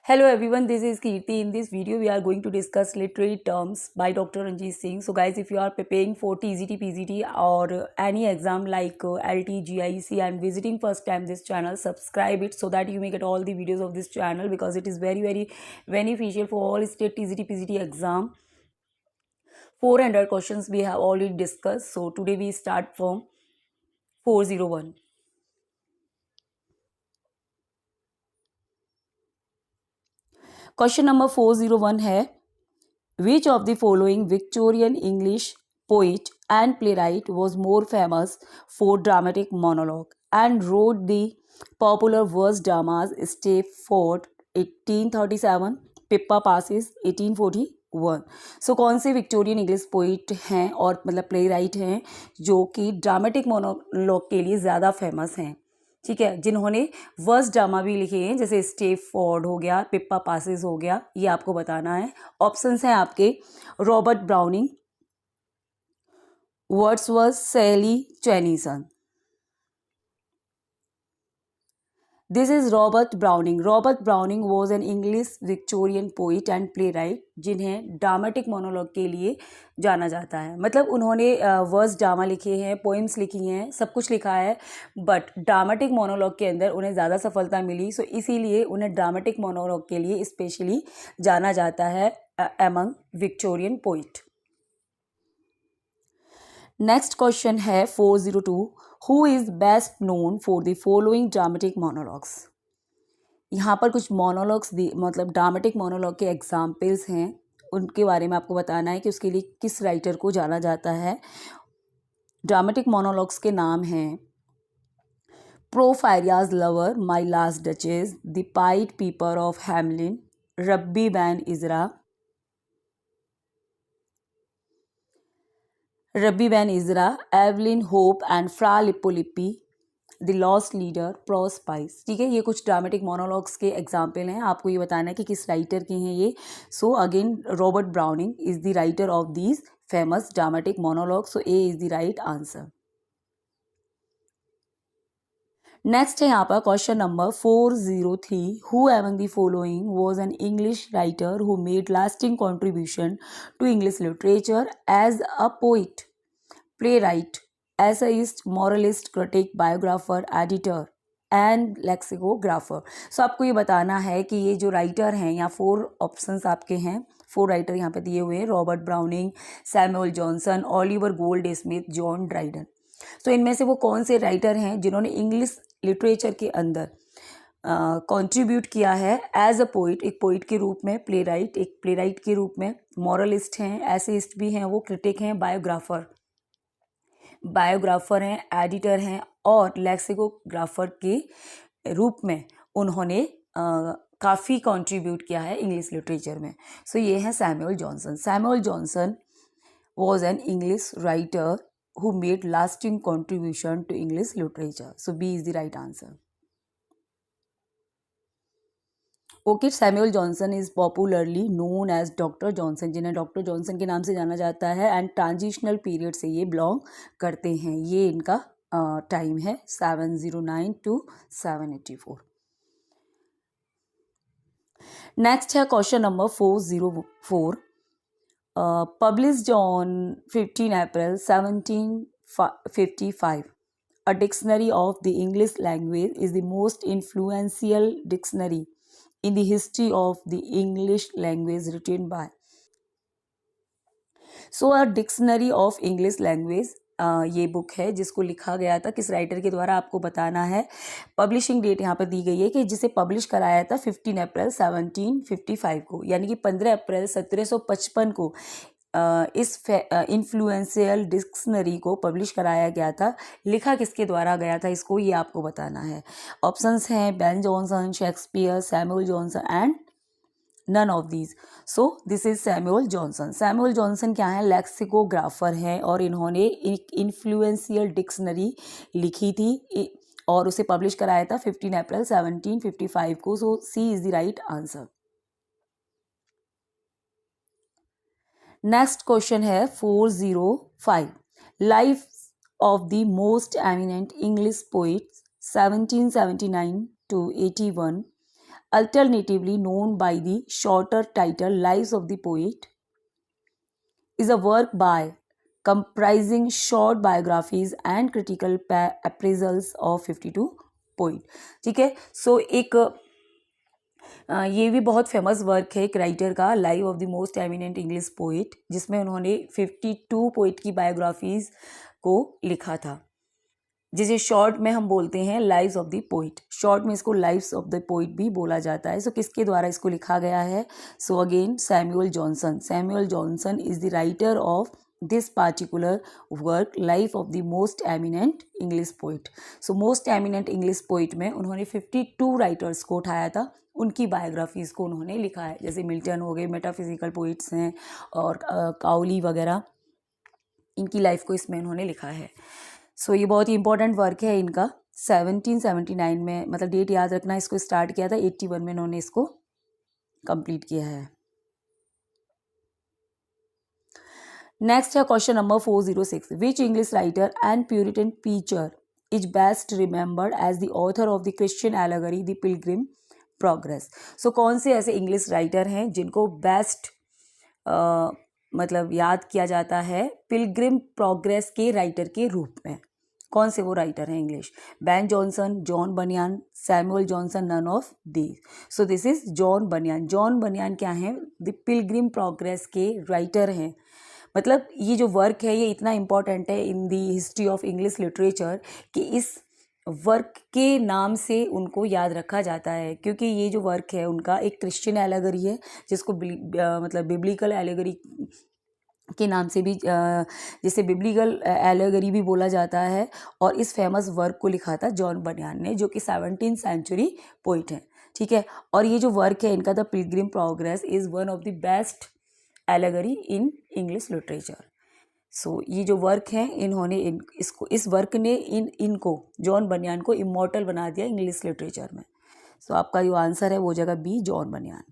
Hello everyone, this is Kirti. In this video, we are going to discuss literary terms by Dr. Ranjit Singh. So guys, if you are preparing for TGT, PGT or any exam like LT, GIC and visiting first time this channel, subscribe it so that you may get all the videos of this channel because it is very beneficial for all state TGT, PGT exam. 400 questions we have already discussed. So today we start from 401. Question number 401 है Which of the following Victorian English poet and playwright was more famous for dramatic monologue and wrote the popular verse dramas Stepford 1837, Pippa Passes 1841? सो कौन से Victorian English poet हैं और मतलब play right हैं जो कि dramatic monologue के लिए ज़्यादा फेमस हैं, ठीक है, जिन्होंने वर्स ड्रामा भी लिखे हैं जैसे स्टेपफोर्ड हो गया, पिप्पा पासेस हो गया, ये आपको बताना है। ऑप्शंस हैं आपके रॉबर्ट ब्राउनिंग, वर्ड्सवर्थ, शैली Tennyson. This is Robert browning. Robert browning was an English Victorian poet and play right जिन्हें ड्रामेटिक मोनोलॉग के लिए जाना जाता है। मतलब उन्होंने वर्स ड्रामा लिखे हैं, पोइम्स लिखी हैं, सब कुछ लिखा है, बट ड्रामेटिक मोनोलॉग के अंदर उन्हें ज़्यादा सफलता मिली। सो इसीलिए उन्हें ड्रामेटिक मोनोलॉग के लिए स्पेशली जाना जाता है among Victorian poet. Next question है 402 who is best known for the following dramatic monologues. यहाँ पर कुछ मोनोलॉग्स मतलब ड्रामेटिक मोनोलॉग के एग्जाम्पल्स हैं, उनके बारे में आपको बताना है कि उसके लिए किस राइटर को जाना जाता है। ड्रामेटिक मोनोलॉग्स के नाम हैं Porphyria's lover, my last duchess, the pied piper of Hamelin, rabbi ben Ezra, rabbi ben Ezra, Evelyn Hope and Fra Lippo Lippi, the lost leader, Prospice. ठीक है, ये कुछ ड्रामेटिक मोनोलॉग्स के एग्जाम्पल हैं, आपको ये बताना है कि किस राइटर के हैं ये। So again Robert Browning is the writer of these famous dramatic monologue. So A is the right answer. Next है यहाँ पर question number 403 who among the following was an English writer who made lasting contribution to English literature as a poet, playwright, essayist, moralist, critic, biographer, editor and lexicographer. So आपको ये बताना है कि ये जो राइटर हैं, यहाँ 4 options आपके हैं, 4 राइटर यहाँ पे दिए हुए हैं, Robert browning, Samuel Johnson, Oliver gold Smith, John Dryden. तो इनमें से वो कौन से राइटर हैं जिन्होंने इंग्लिश लिटरेचर के अंदर कंट्रीब्यूट किया है एज अ पोइट, एक पोइट के रूप में, प्ले राइट, एक प्ले राइट के रूप में, मॉरलिस्ट हैं, एसेइस्ट भी हैं, वो क्रिटिक हैं, बायोग्राफर हैं, एडिटर हैं और लेक्सिकोग्राफर के रूप में उन्होंने काफ़ी कंट्रीब्यूट किया है इंग्लिश लिटरेचर में। सो ये है Samuel Johnson. Samuel Johnson was an English writer who made lasting contribution to English literature. So B is the right answer. Okay, Samuel Johnson is popularly known as doctor Johnson, जिन्हें doctor Johnson के नाम से जाना जाता है and transitional period से ये belong करते हैं। ये इनका टाइम है 709 to 784। नेक्स्ट है क्वेश्चन नंबर 404 पब्लिश्ड ऑन 15 अप्रैल 1755 a dictionary of the English language is the most influential dictionary in the history of the English language written by. So a dictionary of English language ये book है जिसको लिखा गया था किस writer के द्वारा, आपको बताना है। पब्लिशिंग डेट यहाँ पर दी गई है कि जिसे पब्लिश कराया था 15 अप्रैल 1755 को, यानी कि 15 अप्रैल 1755 को इस इन्फ्लुएंशियल डिक्शनरी को पब्लिश कराया गया था। लिखा किसके द्वारा गया था इसको, ये आपको बताना है। ऑप्शंस हैं Ben Jonson, Shakespeare, Samuel Johnson and none of these. So this is Samuel Johnson. Samuel Johnson क्या है, लेक्सिकोग्राफर हैं और इन्होंने एक इन्फ्लुएंशियल डिक्शनरी लिखी थी और उसे पब्लिश कराया था 15 अप्रैल 1755 को। So C is the right answer. Next question है 405 life of the most eminent English poet 1779 to 81 alternatively known by the shorter title Lives of the Poet, is a work by comprising short biographies and critical appraisals of 52 poet. ठीक है, सो एक ये भी बहुत famous work है एक writer का, life of the most eminent English poet, जिसमें उन्होंने 52 पोइट की बायोग्राफीज को लिखा था, जिसे शॉर्ट में हम बोलते हैं lives of the poet. Short में इसको लाइव्स ऑफ द पोइट भी बोला जाता है। सो किसके द्वारा इसको लिखा गया है? So again Samuel Johnson. Samuel Johnson is the writer of this particular work, life of the most eminent English poet. So most eminent English poet में उन्होंने 52 राइटर्स को उठाया था, उनकी बायोग्राफीज़ को उन्होंने लिखा है, जैसे मिल्टन हो गए, मेटाफिजिकल पोइट्स हैं, और काउली वगैरह, इनकी लाइफ को इसमें उन्होंने लिखा है। सो ये बहुत ही इंपॉर्टेंट वर्क है इनका। 1779 में, मतलब डेट याद रखना, इसको स्टार्ट किया था, 81 में इन्होंने इसको कंप्लीट किया है। नेक्स्ट है question number 406, which English writer and puritan preacher is best remembered as the author of the Christian allegory the Pilgrim Progress. So कौन से ऐसे इंग्लिश राइटर हैं जिनको बेस्ट मतलब याद किया जाता है पिलग्रिम प्रोग्रेस के राइटर के रूप में? कौन से वो राइटर हैं English? Ben Jonson, John Bunyan, Samuel Johnson, none of these. So this is John Bunyan. John Bunyan क्या है? द पिलग्रिम प्रोग्रेस के राइटर हैं। मतलब ये जो वर्क है ये इतना इम्पॉर्टेंट है इन दी हिस्ट्री ऑफ इंग्लिश लिटरेचर कि इस वर्क के नाम से उनको याद रखा जाता है, क्योंकि ये जो वर्क है उनका एक क्रिश्चियन एलेगरी है, जिसको मतलब बिब्लिकल एलेगरी के नाम से भी, जिसे बिब्लिकल एलेगरी भी बोला जाता है। और इस फेमस वर्क को लिखा था जॉन बनियान ने, जो कि 17th सेंचुरी पोइट है। ठीक है, और ये जो वर्क है इनका, the Pilgrim Progress, is one of the best allegory in English literature. So ये जो वर्क है इन्होंने इस वर्क ने इनको जॉन बनियान को इमॉर्टल बना दिया इंग्लिश लिटरेचर में। सो आपका जो आंसर है वो जगह बी, जॉन बनियान।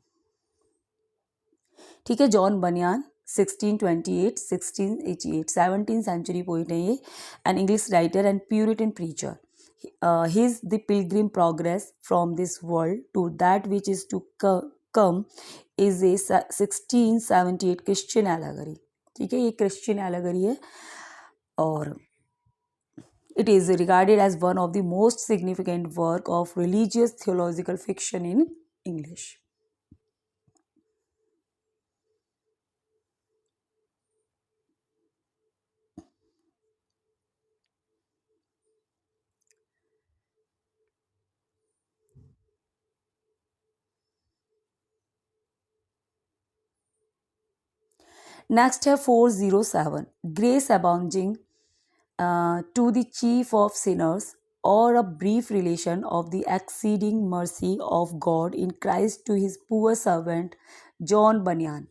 ठीक है, जॉन बनियान 1628 1688 17th सेंचुरी पोइट है ये, an English writer and puritan preacher. His the Pilgrim Progress from this world to that which is to come is a 1678 Christian allegory. ठीक है, ये क्रिश्चियन एलेगरी है और it is regarded as one of the most significant work of religious theological fiction in English. Next है 407, grace abounding to the chief of sinners, or a brief relation of the exceeding mercy of God in Christ to his poor servant John Bunyan,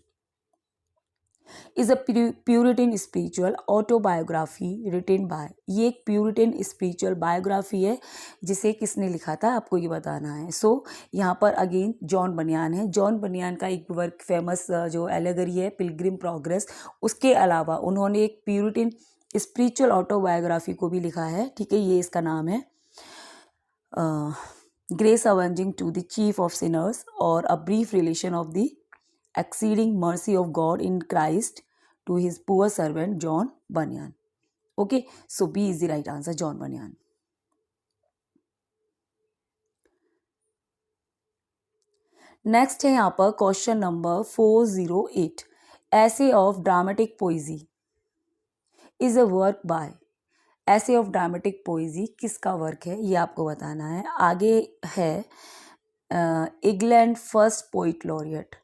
is a Puritan spiritual autobiography written by। ये एक Puritan spiritual biography है जिसे किसने लिखा था आपको ये बताना है। सो यहाँ पर अगेन जॉन बनियान है। जॉन बनियान का एक वर्क फेमस जो एलेगरी है पिलग्रिम प्रोग्रेस, उसके अलावा उन्होंने एक प्यूरिटन स्पिरिचुअल ऑटोबायोग्राफी को भी लिखा है। ठीक है, ये इसका नाम है Grace Abounding to the chief of sinners or a brief relation of the exceeding mercy of God in Christ to his poor servant John Bunyan. Okay, so B is the right answer, John Bunyan. Next है यहाँ पर question number 408, essay of dramatic poesy is a work by. Essay of dramatic poesy किसका वर्क है ये आपको बताना है। आगे है इंग्लैंड फर्स्ट पोइट लॉरियट,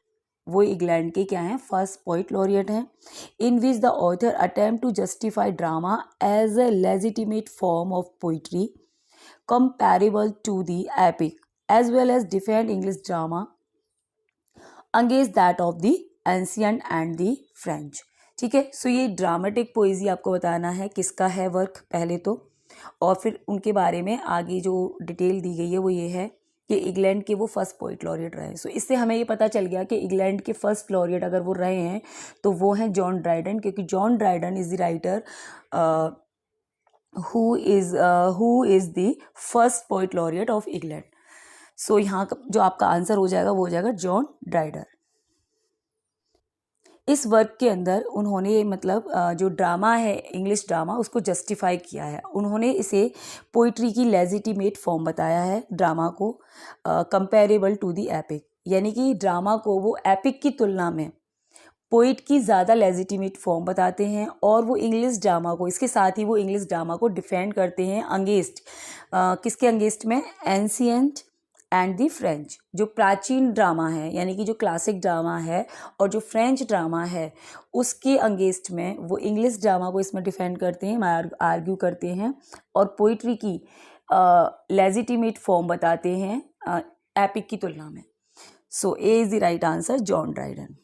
वो इंग्लैंड के क्या हैं? फर्स्ट पोइट लॉरियट हैं। In which the author attempt to justify drama as a legitimate form of poetry comparable to the epic as well as defend English drama against that of the ancient and the French. ठीक है, so ये dramatic poesy आपको बताना है किसका है work पहले तो, और फिर उनके बारे में आगे जो डिटेल दी गई है वो ये है कि इंग्लैंड के वो फर्स्ट पोइट लॉरियट रहे। सो इससे हमें ये पता चल गया कि इंग्लैंड के फर्स्ट लॉरियट अगर वो रहे हैं तो वो हैं जॉन ड्राइडन, क्योंकि John Dryden is the writer who is the first poet laureate of England. सो यहाँ जो आपका आंसर हो जाएगा वो हो जाएगा जॉन ड्राइडर। इस वर्क के अंदर उन्होंने मतलब जो ड्रामा है इंग्लिश ड्रामा उसको जस्टिफाई किया है। उन्होंने इसे पोइट्री की लेजिटिमेट फॉर्म बताया है ड्रामा को, कंपेरेबल टू दी एपिक, यानी कि ड्रामा को वो एपिक की तुलना में पोइट की ज़्यादा लेजिटिमेट फॉर्म बताते हैं। और वो इंग्लिश ड्रामा को, इसके साथ ही वो इंग्लिश ड्रामा को डिफेंड करते हैं अंगेस्ट, किसके अंगेस्ट में, एंशियंट एंड दी फ्रेंच, जो प्राचीन ड्रामा है यानी कि जो क्लासिक ड्रामा है और जो फ्रेंच ड्रामा है उसके अंगेस्ट में वो इंग्लिश ड्रामा को इसमें डिफेंड करते हैं, आर्ग्यू करते हैं और पोइट्री की लेजिटिमेट फॉर्म बताते हैं एपिक की तुलना में। So A is the right answer, John Dryden.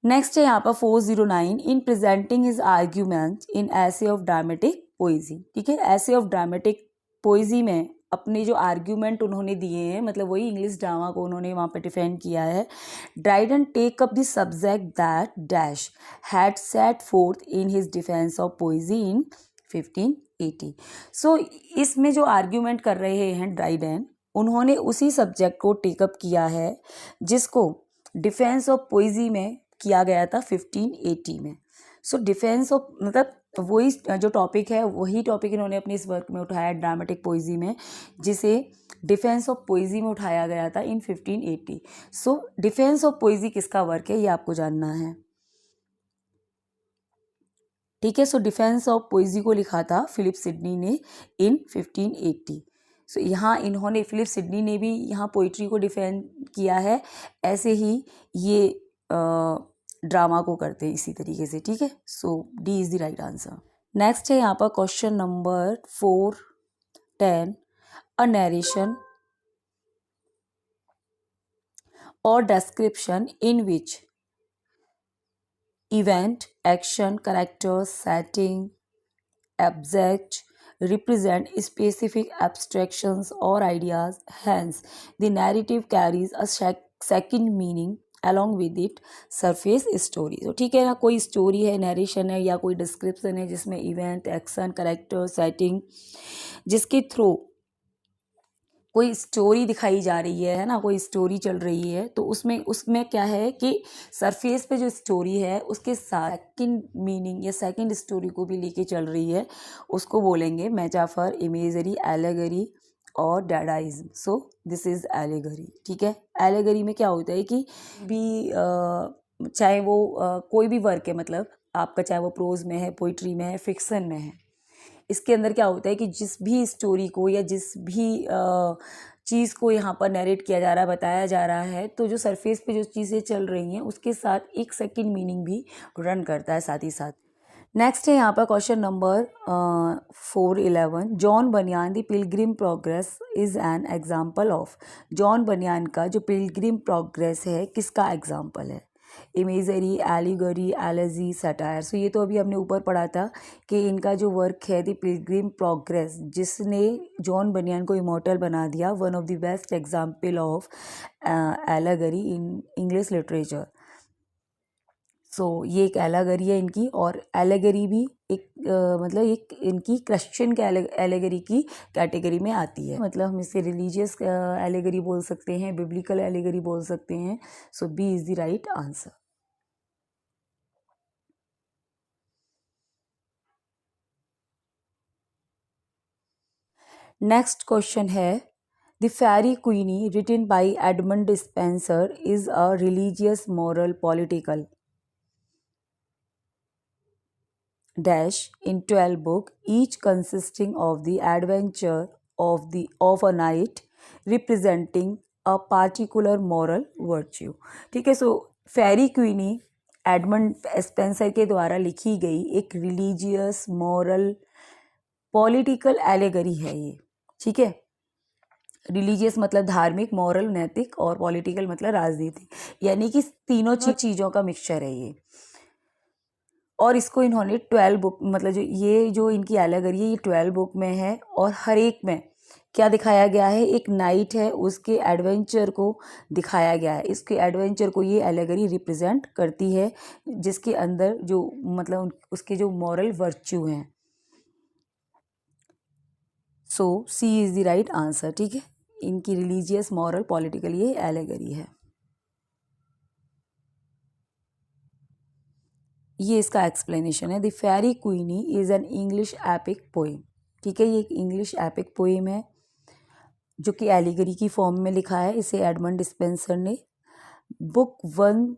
Next है यहाँ पर 409, in presenting his argument in essay of dramatic poesy. ठीक है, ऐसे ऑफ ड्रामेटिक पोइजी में अपने जो आर्ग्यूमेंट उन्होंने दिए हैं, मतलब वही इंग्लिश ड्रामा को उन्होंने वहाँ पे डिफेंड किया है। Dryden take up the subject that dash had set forth in his defence of poesy in 1580। So इसमें जो आर्ग्यूमेंट कर रहे हैं ड्राइडन, उन्होंने उसी सब्जेक्ट को टेकअप किया है जिसको डिफेंस ऑफ पोइजी में किया गया था 1580 में। सो डिफेंस ऑफ मतलब वही जो टॉपिक है वही टॉपिक इन्होंने अपने इस वर्क में उठाया ड्रामेटिक पोइजी में, जिसे डिफेंस ऑफ पोइजी में उठाया गया था इन 1580। सो डिफेंस ऑफ पोइजी किसका वर्क है ये आपको जानना है। ठीक है, सो डिफेंस ऑफ पोइजी को लिखा था फिलिप सिडनी ने इन 1580। सो यहाँ इन्होंने, फिलिप सिडनी ने भी यहाँ पोइट्री को डिफेंड किया है, ऐसे ही ये ड्रामा को करते हैं इसी तरीके से। ठीक है, so D is the right answer. Next है यहाँ पर question number 410, a narration or description in which event, action, characters, setting, object represent specific abstractions or ideas. Hence, the narrative carries a second meaning along with it surface story. तो ठीक है ना, कोई story है, narration है या कोई description है जिसमें इवेंट, एक्शन, करेक्टर, सेटिंग, जिसके थ्रू कोई स्टोरी दिखाई जा रही है ना, कोई स्टोरी चल रही है, तो उसमें क्या है कि सरफेस पे जो स्टोरी है उसके साथ सेकंड मीनिंग या सेकंड स्टोरी को भी लेके चल रही है, उसको बोलेंगे metaphor, imagery, allegory or dadaism. So this is allegory. ठीक है, एलेगरी में क्या होता है कि भी चाहे वो कोई भी वर्क है, मतलब आपका चाहे वो प्रोज में है, पोइट्री में है, फिक्शन में है, इसके अंदर क्या होता है कि जिस भी स्टोरी को या जिस भी चीज़ को यहाँ पर नरेट किया जा रहा है, बताया जा रहा है, तो जो सरफेस पे जो चीज़ें चल रही हैं उसके साथ एक सेकंड मीनिंग भी रन करता है साथ ही साथ। नेक्स्ट है यहाँ पर question number 411, John Bunyan the Pilgrim Progress is an example of. John Bunyan का जो पिलग्रिम प्रोग्रेस है किसका एग्जाम्पल है? Imagery, allegory, elegy, satire. So ये तो अभी हमने ऊपर पढ़ा था कि इनका जो वर्क है द पिलग्रिम प्रोग्रेस, जिसने जॉन बनियान को इमॉर्टल बना दिया, one of the best example of allegory in English literature. So ये एक एलेगरी है इनकी, और एलेगरी भी एक मतलब एक इनकी क्रिश्चियन के एलेगरी की कैटेगरी में आती है, मतलब हम इसे रिलीजियस एलेगरी बोल सकते हैं, बिब्लिकल एलेगरी बोल सकते हैं। So B is the right answer. Next question है, the Faerie Queene written by Edmund Spenser is a religious, moral, political dash in 12 book, each consisting of the adventure of a knight representing a particular moral virtue। ठीक है, सो फेरी क्वीनी Edmund Spenser के द्वारा लिखी गई एक religious, moral, political allegory है ये। ठीक है, रिलीजियस मतलब धार्मिक, मॉरल नैतिक, और पॉलिटिकल मतलब राजनीतिक, यानी कि तीनों चीज़ों का मिक्सचर है ये। और इसको इन्होंने 12 बुक, मतलब जो इनकी एलेगरी है ये 12 बुक में है, और हर एक में क्या दिखाया गया है, एक नाइट है उसके एडवेंचर को दिखाया गया है। इसके एडवेंचर को ये एलेगरी रिप्रेजेंट करती है, जिसके अंदर जो मतलब उसके जो मॉरल वर्च्यू हैं। So C is the right answer. ठीक है, इनकी रिलीजियस मॉरल पॉलिटिकल ये एलेगरी है। ये इसका एक्सप्लेनेशन है। The Faerie Queene is an English epic poem. ठीक है, ये एक इंग्लिश एपिक पोएम है जो कि एलिगरी की फॉर्म में लिखा है। इसे एडमंड डिस्पेंसर ने बुक 1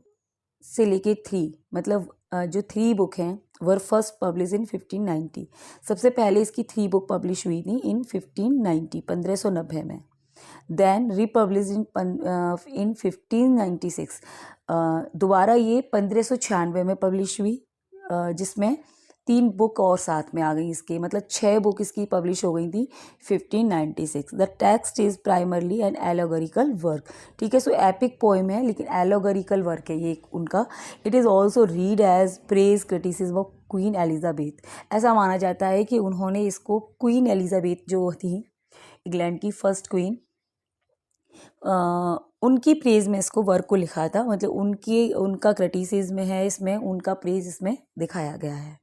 से लेके 3 मतलब जो 3 बुक हैं वर फर्स्ट पब्लिश इन 1590। सबसे पहले इसकी 3 बुक पब्लिश हुई थी इन 1590 में। देन रिपब्लिश इन 1596। दोबारा ये 1596 में पब्लिश हुई, जिसमें 3 बुक और साथ में आ गई इसके, मतलब 6 बुक इसकी पब्लिश हो गई थी 1596। The text is primarily an allegorical work. ठीक है, सो एपिक पोएम है लेकिन एलोगरिकल वर्क है ये उनका। It is also read as praise criticism of Queen Elizabeth. ऐसा माना जाता है कि उन्होंने इसको क्वीन एलिजाबेथ जो थी इंग्लैंड की फर्स्ट क्वीन, उनकी प्रेज में इसको वर्क को लिखा था। मतलब उनका क्रिटिसिज्म है इसमें, उनका प्रेज इसमें दिखाया गया है।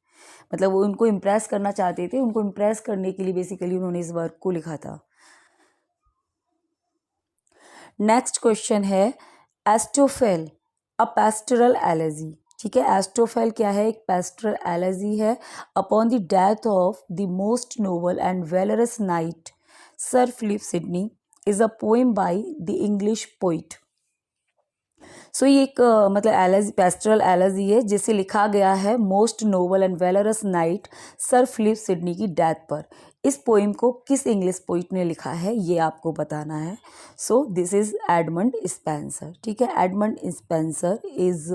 मतलब वो उनको इम्प्रेस करना चाहते थे, उनको इम्प्रेस करने के लिए बेसिकली उन्होंने इस वर्क को लिखा था। नेक्स्ट क्वेश्चन है एस्टोफेल अ पेस्टरल एलेजी। ठीक है, एस्टोफेल क्या है? एक पेस्टरल एलेजी है। Upon the death of the most noble and valorous knight Sir Philip Sidney is a poem by the English poet. So ये एक मतलब एलेजी, पेस्टरल एलेजी है जिसे लिखा गया है most noble and valorous knight Sir Philip Sidney की death पर। इस पोइम को किस इंग्लिश पोइट ने लिखा है ये आपको बताना है। So this is Edmund Spenser. ठीक है, Edmund Spenser is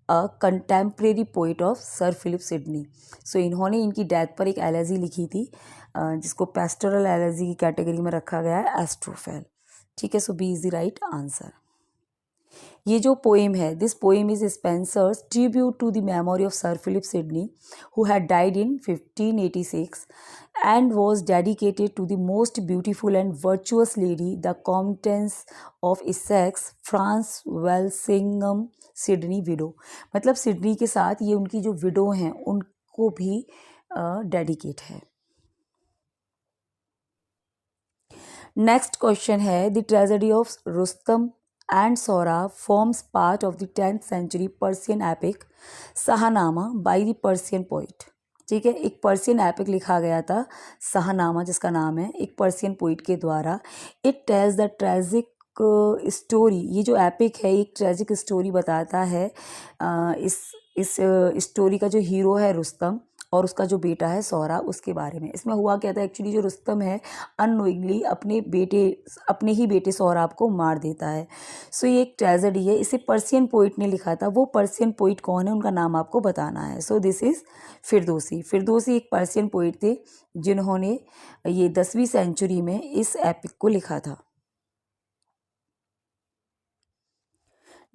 a contemporary poet of Sir Philip Sidney. So इन्होंने इनकी डेथ पर एक एलेजी लिखी थी जिसको पेस्टरल एलेजी की कैटेगरी में रखा गया है, एस्ट्रोफेल। ठीक है, so B is the right answer. ये जो पोएम है, this poem is Spenser's tribute to the memory of Sir Philip Sidney who had died in 1586 and was dedicated to the most beautiful and virtuous lady, the Countess of Essex, Frances Walsingham Sidney widow. मतलब Sidney के साथ ये उनकी जो window हैं उनको भी dedicate है। नेक्स्ट क्वेश्चन है the tragedy of Rustam and Sohrab forms part of the 10th century Persian epic Shahnameh by the Persian poet. ठीक है, एक पर्सियन एपिक लिखा गया था शाहनामा जिसका नाम है, एक पर्सियन पोइट के द्वारा। It tells the tragic story. ये जो एपिक है एक ट्रेजिक स्टोरी बताता है। इस स्टोरी का जो हीरो है रुस्तम और उसका जो बेटा है सौरा, उसके बारे में। इसमें हुआ क्या था, एक्चुअली जो रुस्तम है अननोइंगली अपने ही बेटे सौराब को मार देता है। सो ये एक ट्रेजेडी है, इसे पर्सियन पोइट ने लिखा था। वो पर्सियन पोइट कौन है उनका नाम आपको बताना है। So this is Firdausi. Firdausi एक पर्सियन पोइट थे जिन्होंने ये 10वीं सेंचुरी में इस एपिक को लिखा था।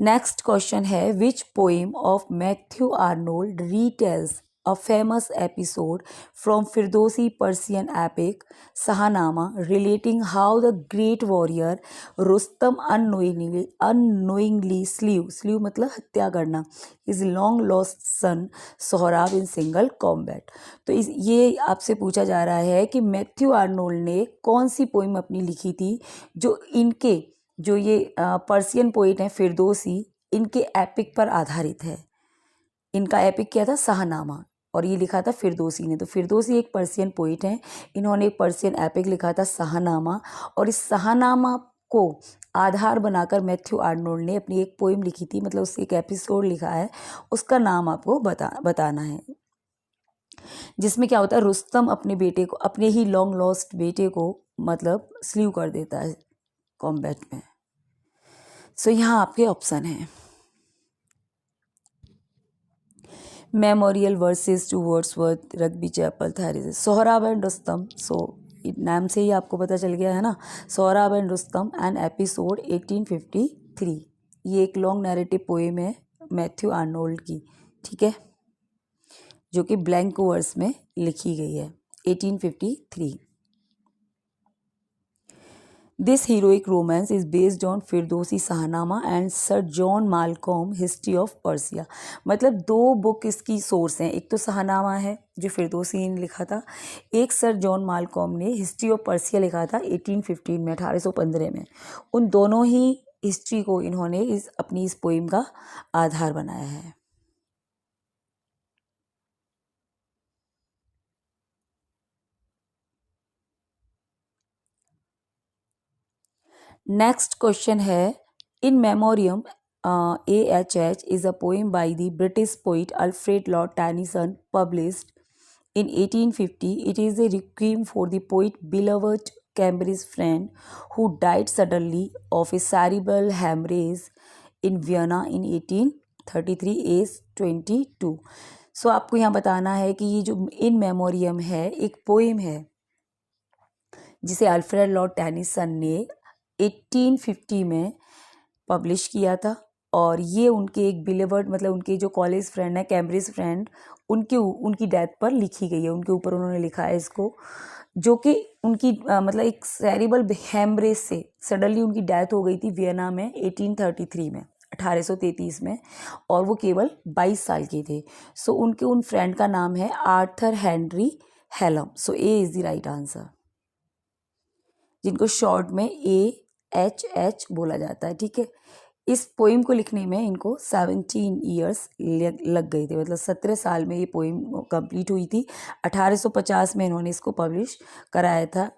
नेक्स्ट क्वेश्चन है which poem of Matthew Arnold retells a famous episode from Firdausi Persian epic Sahanama relating how the great warrior Rustam unknowingly slew मतलब हत्या करना his long lost son Sohrab in single combat। तो ये आपसे पूछा जा रहा है कि मैथ्यू आर्नोल्ड ने कौन सी पोइम अपनी लिखी थी जो ये पर्सियन पोइट हैं फिरदौसी, इनके एपिक पर आधारित है। इनका एपिक क्या था? शाहनामा, और ये लिखा था फिरदौसी ने। तो फिरदौसी एक पर्सियन पोइट हैं, इन्होंने एक पर्सियन एपिक लिखा था शाहनामा, और इस शाहनामा को आधार बनाकर मैथ्यू आर्नोल्ड ने अपनी एक पोइम लिखी थी, मतलब उससे एक एपिसोड लिखा है, उसका नाम आपको बताना है। जिसमें क्या होता है, रुस्तम अपने बेटे को, अपने ही लॉन्ग लॉस्ट बेटे को मतलब स्लीव कर देता है कॉम्बैट में। सो यहाँ आपके ऑप्शन हैं memorial verses to Wordsworth, Rugby Chapel, Thyrsis, Sohrab and Rustum. So नाम से ही आपको पता चल गया है ना, Sohrab and Rustum and episode 1853। ये एक लॉन्ग नैरेटिव पोएम है मैथ्यू आर्नोल्ड की। ठीक है, जो कि ब्लैंक वर्स में लिखी गई है 1853। This heroic romance is based on Firdausi Shahnameh and Sir John Malcolm history of Persia. मतलब दो बुक इसकी सोर्स हैं, एक तो शाहनामा है जो फिरदौसी ने लिखा था, एक सर जॉन मालकॉम ने हिस्ट्री ऑफ पर्सिया लिखा था 1815 में, 1815 में। उन दोनों ही हिस्ट्री को इन्होंने अपनी इस पोइम का आधार बनाया है। नेक्स्ट क्वेश्चन है, इन memoriam AHH is a poem by the British poet Alfred Lord Tennyson published in 1850. It is a requiem for the poet's beloved Cambridge friend who died suddenly of a cerebral hemorrhage in Vienna in 1833 age 22. सो आपको यहाँ बताना है कि ये जो इन memoriam है एक poem है जिसे अल्फ्रेड लॉर्ड टेनिसन ने 1850 में पब्लिश किया था, और ये उनके एक बिलीवर्ड मतलब उनके जो कॉलेज फ्रेंड है, कैम्ब्रिज फ्रेंड, उनकी डेथ पर लिखी गई है, उनके ऊपर उन्होंने लिखा है इसको, जो कि उनकी मतलब एक सेरिबल हेमरेज से सडनली उनकी डेथ हो गई थी वियना में 1833 में, 1833 में, और वो केवल 22 साल के थे। सो उनके उन फ्रेंड का नाम है Arthur Henry Hallam. So A is the right answer, जिनको शॉर्ट में AHH बोला जाता है। ठीक है, इस पोइम को लिखने में इनको 17 ईयर्स लग गए थे, मतलब 17 साल में ये पोइम कंप्लीट हुई थी। 1850 में इन्होंने इसको पब्लिश कराया था।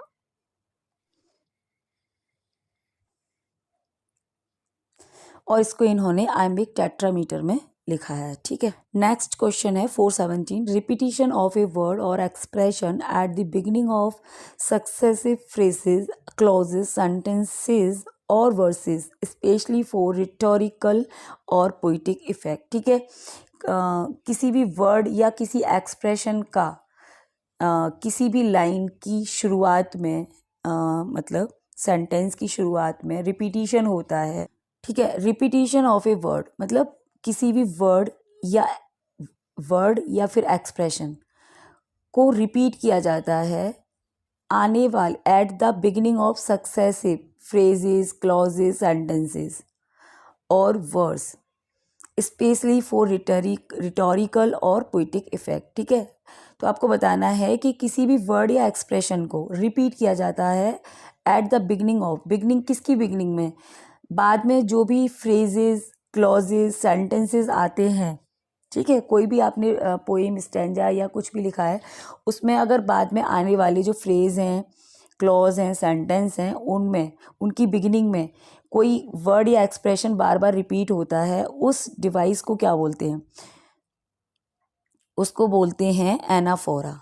और इसको इन्होंने आयम्बिक टेट्रामीटर में लिखा है। ठीक है, नेक्स्ट क्वेश्चन है 417, रिपीटिशन ऑफ ए वर्ड और expression at the beginning of successive phrases, clauses, sentences और वर्सेस, स्पेशली फॉर रिटोरिकल और पोइटिक इफेक्ट। ठीक है, किसी भी वर्ड या किसी एक्सप्रेशन का किसी भी लाइन की शुरुआत में मतलब सेंटेंस की शुरुआत में रिपीटिशन होता है। ठीक है, रिपीटिशन ऑफ ए वर्ड मतलब किसी भी वर्ड या फिर एक्सप्रेशन को रिपीट किया जाता है आने वाले at the beginning of successive phrases, clauses, sentences और वर्ड्स, स्पेशली फॉर रिटोरिकल और पोइटिक इफेक्ट। ठीक है, तो आपको बताना है कि किसी भी वर्ड या एक्सप्रेशन को रिपीट किया जाता है at the beginning of, beginning किसकी बिगिनिंग में, बाद में जो भी फ्रेजेस, क्लॉजेस, सेंटेंसेस आते हैं। ठीक है, कोई भी आपने पोएम, स्टैंजा या कुछ भी लिखा है, उसमें अगर बाद में आने वाले जो फ्रेज हैं, क्लॉज हैं, सेंटेंस हैं, उनमें उनकी बिगिनिंग में कोई वर्ड या एक्सप्रेशन बार बार रिपीट होता है, उस डिवाइस को क्या बोलते हैं, उसको बोलते हैं एनाफोरा।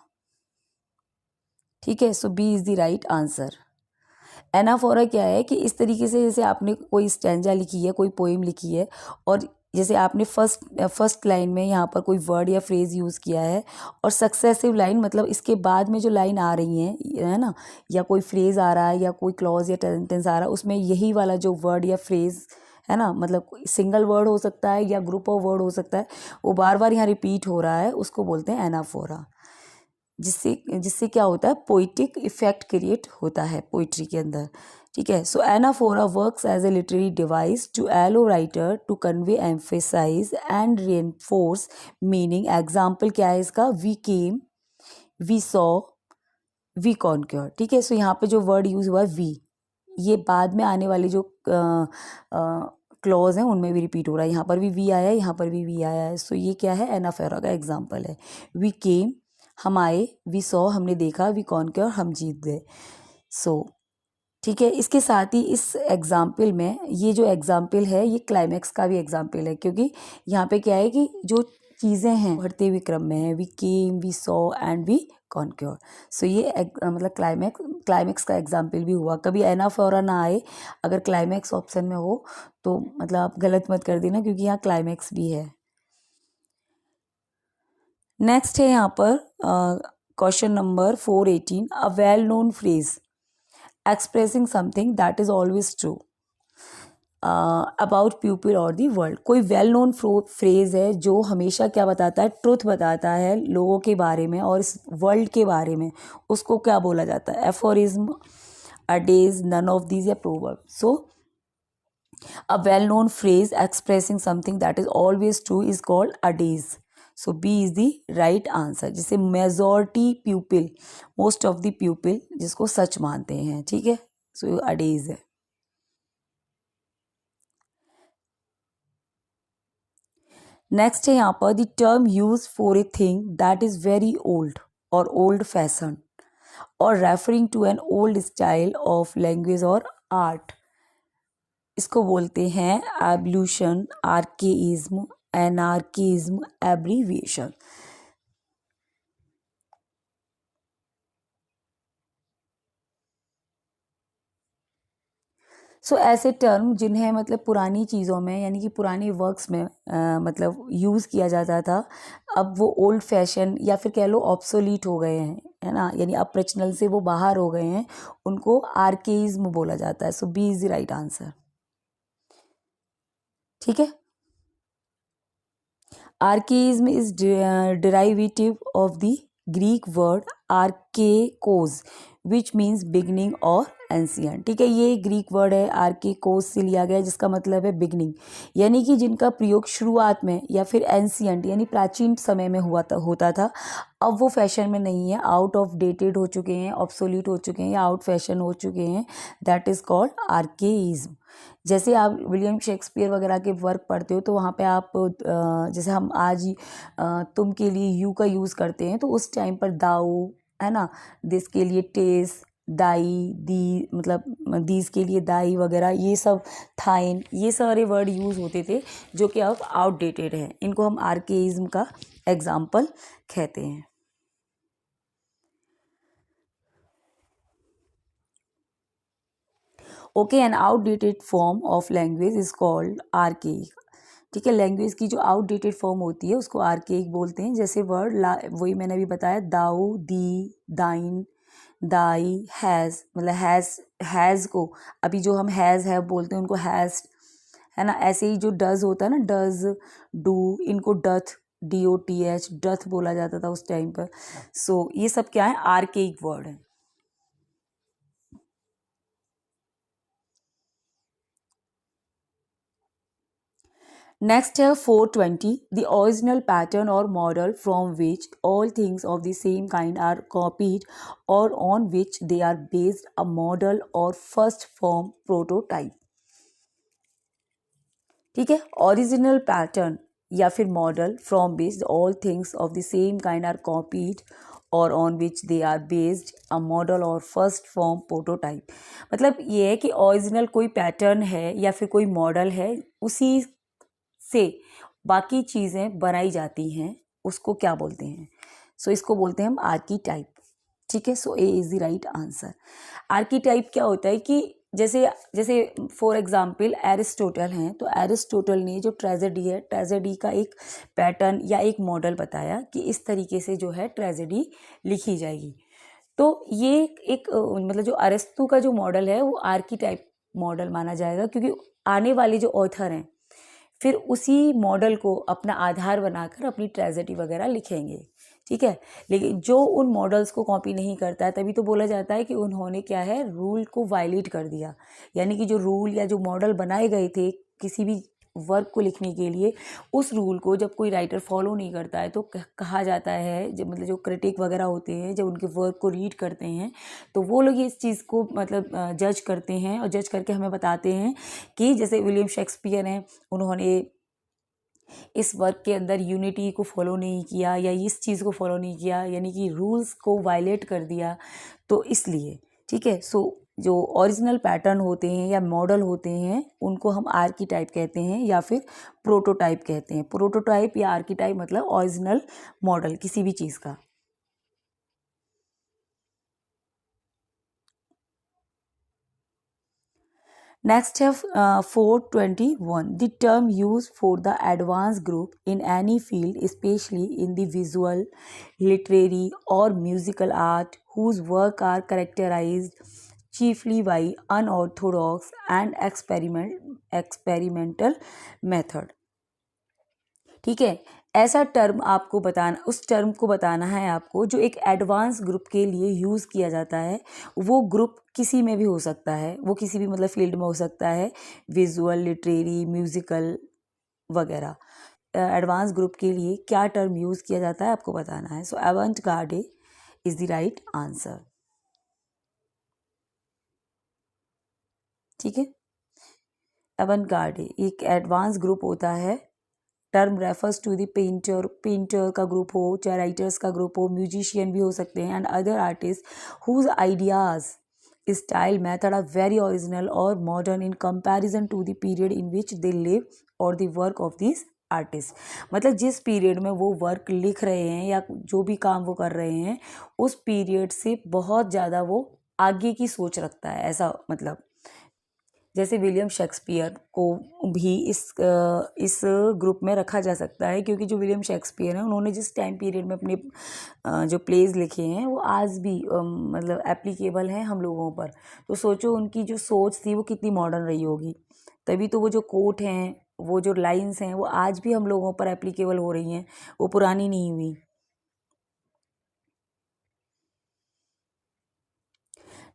ठीक है, so B is the right answer. Anaphora क्या है कि इस तरीके से जैसे आपने कोई स्टैंजा लिखी है, कोई पोएम लिखी है, और जैसे आपने फर्स्ट लाइन में यहाँ पर कोई वर्ड या फ्रेज यूज़ किया है, और सक्सेसिव लाइन मतलब इसके बाद में जो लाइन आ रही है ना, या कोई फ्रेज आ रहा है या कोई क्लॉज या सेंटेंस आ रहा है, उसमें यही वाला जो वर्ड या फ्रेज है ना, मतलब सिंगल वर्ड हो सकता है या ग्रुप ऑफ वर्ड हो सकता है, वो बार बार यहाँ रिपीट हो रहा है, उसको बोलते हैं एनाफोरा। जिससे क्या होता है, पोइटिक इफेक्ट क्रिएट होता है पोइट्री के अंदर। ठीक है, so anaphora works as a literary device to allow writer to convey, emphasise and reinforce meaning. Example क्या है इसका, we came, we saw, we conquer. ठीक है, सो यहाँ पे जो वर्ड यूज हुआ वी, ये बाद में आने वाले जो क्लॉज हैं उनमें भी रिपीट हो रहा है, यहाँ पर भी वी आया है, यहाँ पर भी वी आया है। सो ये क्या है, एनाफोरा का एग्जाम्पल है। वी केम, हम आए, वी सॉ, हमने देखा, वी कॉन्क्योर, हम जीत गए। सो ठीक है, इसके साथ ही इस एग्जाम्पल में ये जो एग्जाम्पल है ये क्लाइमैक्स का भी एग्जाम्पल है, क्योंकि यहाँ पे क्या है कि जो चीज़ें हैं बढ़ते हुए क्रम में है, we came, we saw and we conquer. So ये मतलब क्लाइमैक्स का एग्जाम्पल भी हुआ। कभी एनाफोरा ना आए, अगर क्लाइमैक्स ऑप्शन में हो तो मतलब आप गलत मत कर देना, क्योंकि यहाँ क्लाइमैक्स भी है। नेक्स्ट है यहाँ पर question number 418, a well known phrase expressing something that is always true about people और दी वर्ल्ड। कोई वेल नोन फ्रेज है जो हमेशा क्या बताता है, ट्रुथ बताता है लोगों के बारे में और इस वर्ल्ड के बारे में, उसको क्या बोला जाता है, aphorism, a days, none of these, या proverb. So a well-known phrase expressing something that is always true is called a days. So B is the right answer. जैसे majority pupil, most of the pupil, जिसको सच मानते हैं, ठीक है, so a days है. Next है यहाँ पर the term use for a thing that is very old और ओल्ड फैशन और referring to an old style of language और आर्ट. इसको बोलते हैं ablution, archaism, anarchism, abbreviation. So ऐसे टर्म जिन्हें मतलब पुरानी चीज़ों में यानी कि पुराने वर्क्स में मतलब यूज़ किया जाता था, अब वो ओल्ड फैशन या फिर कह लो ऑब्सोलीट हो गए हैं, है ना, यानी अब प्रचलन से वो बाहर हो गए हैं, उनको आर्केइज्म बोला जाता है. So B is the right answer. ठीक है. Archaism is derivative of the Greek word archaikos which means beginning or ancient. ठीक है, ये ग्रीक वर्ड है, आर्केकोस से लिया गया, जिसका मतलब है बिगनिंग, यानी कि जिनका प्रयोग शुरुआत में या फिर एंशियंट यानी प्राचीन समय में होता था. अब वो फैशन में नहीं है, आउट ऑफ डेटेड हो चुके हैं, ऑब्सोल्यूट हो चुके हैं या आउट फैशन हो चुके हैं. That is called archaism. जैसे आप विलियम शेक्सपियर वगैरह के वर्क पढ़ते हो तो वहाँ पे आप जैसे हम आज तुम के लिए यू का यूज़ करते हैं, तो उस टाइम पर दाऊ, है ना, दिस के लिए टेस, दाई, दी, मतलब दीज के लिए दाई वगैरह, ये सब, थाइन, ये सारे वर्ड यूज़ होते थे जो कि अब आउटडेटेड हैं. इनको हम आर्केइज्म का एग्जाम्पल कहते हैं. Okay, an outdated form of language is called archaic. ठीक है, लैंग्वेज की जो आउटडेटेड फॉर्म होती है उसको आर्केइक बोलते हैं. जैसे वर्ड वही मैंने अभी बताया, दाऊ, दी, दाइन, दाई, हैज़, मतलब हैज़ को अभी जो हम हैज़ है बोलते हैं उनको हैज़, है ना. ऐसे ही जो डज होता है ना, डज, डू, इनको डथ, DOTH, डथ बोला जाता था उस टाइम पर. सो ये सब क्या है, आर्केइक वर्ड है. नेक्स्ट है 420. The original pattern or model from which all things of the same kind are copied or on which they are based a model or first form prototype. ठीक है, original pattern या फिर model from which all things of the same kind are copied or on which they are based a model or first form prototype. मतलब ये है कि original कोई pattern है या फिर कोई मॉडल है, उसी से बाकी चीज़ें बनाई जाती हैं, उसको क्या बोलते हैं. सो इसको बोलते हैं हम आर्कीटाइप. ठीक है, so A is the right answer. Archetype क्या होता है कि जैसे जैसे फॉर एग्जाम्पल एरिस्टोटल हैं, तो एरिस्टोटल ने जो ट्रेजेडी है, ट्रेजेडी का एक पैटर्न या एक मॉडल बताया कि इस तरीके से जो है ट्रेजेडी लिखी जाएगी. तो ये एक मतलब जो अरिस्तु का जो मॉडल है वो आर्कीटाइप मॉडल माना जाएगा, क्योंकि आने वाले जो ऑथर हैं फिर उसी मॉडल को अपना आधार बनाकर अपनी ट्रेजेडी वगैरह लिखेंगे. ठीक है, लेकिन जो उन मॉडल्स को कॉपी नहीं करता है, तभी तो बोला जाता है कि उन्होंने क्या है, रूल को वायलेट कर दिया. यानी कि जो रूल या जो मॉडल बनाए गए थे किसी भी वर्क को लिखने के लिए, उस रूल को जब कोई राइटर फॉलो नहीं करता है तो कहा जाता है, जब मतलब जो क्रिटिक वगैरह होते हैं जब उनके वर्क को रीड करते हैं तो वो लोग इस चीज़ को मतलब जज करते हैं और जज करके हमें बताते हैं कि जैसे विलियम शेक्सपियर हैं, उन्होंने इस वर्क के अंदर यूनिटी को फॉलो नहीं किया या इस चीज़ को फॉलो नहीं किया, यानी कि रूल्स को वायलेट कर दिया, तो इसलिए. ठीक है, सो जो ओरिजिनल पैटर्न होते हैं या मॉडल होते हैं उनको हम आर्कीटाइप कहते हैं या फिर प्रोटोटाइप कहते हैं. प्रोटोटाइप या आर्कीटाइप मतलब ओरिजिनल मॉडल किसी भी चीज़ का. Next have 421. The term used for the advanced group in any field, especially in the visual, literary or musical art, whose work are characterized chiefly by unorthodox and experimental method. ठीक है, ऐसा term आपको बताना, उस term को बताना है आपको जो एक एडवांस ग्रुप के लिए यूज़ किया जाता है। वो ग्रुप किसी में भी हो सकता है, वो किसी भी मतलब फील्ड में हो सकता है, विजुअल, लिटरेरी, म्यूजिकल वगैरह। एडवांस ग्रुप के लिए क्या टर्म यूज़ किया जाता है आपको बताना है। So avant-garde is the right answer. ठीक है, अवंट-गार्डे एक एडवांस ग्रुप होता है। Term refers to the painter का ग्रुप हो, चाहे राइटर्स का ग्रुप हो, म्यूजिशियन भी हो सकते हैं, and other artist whose ideas, style, method are very original or modern in comparison to the period in which they live or the work of this artist. मतलब जिस पीरियड में वो वर्क लिख रहे हैं या जो भी काम वो कर रहे हैं, उस पीरियड से बहुत ज़्यादा वो आगे की सोच रखता है, ऐसा मतलब। जैसे विलियम शेक्सपियर को भी इस ग्रुप में रखा जा सकता है, क्योंकि जो विलियम शेक्सपियर हैं उन्होंने जिस टाइम पीरियड में अपने जो प्लेज लिखे हैं वो आज भी मतलब एप्लीकेबल हैं हम लोगों पर। तो सोचो उनकी जो सोच थी वो कितनी मॉडर्न रही होगी, तभी तो वो जो कोट हैं, वो जो लाइन्स हैं, वो आज भी हम लोगों पर एप्लीकेबल हो रही हैं, वो पुरानी नहीं हुई।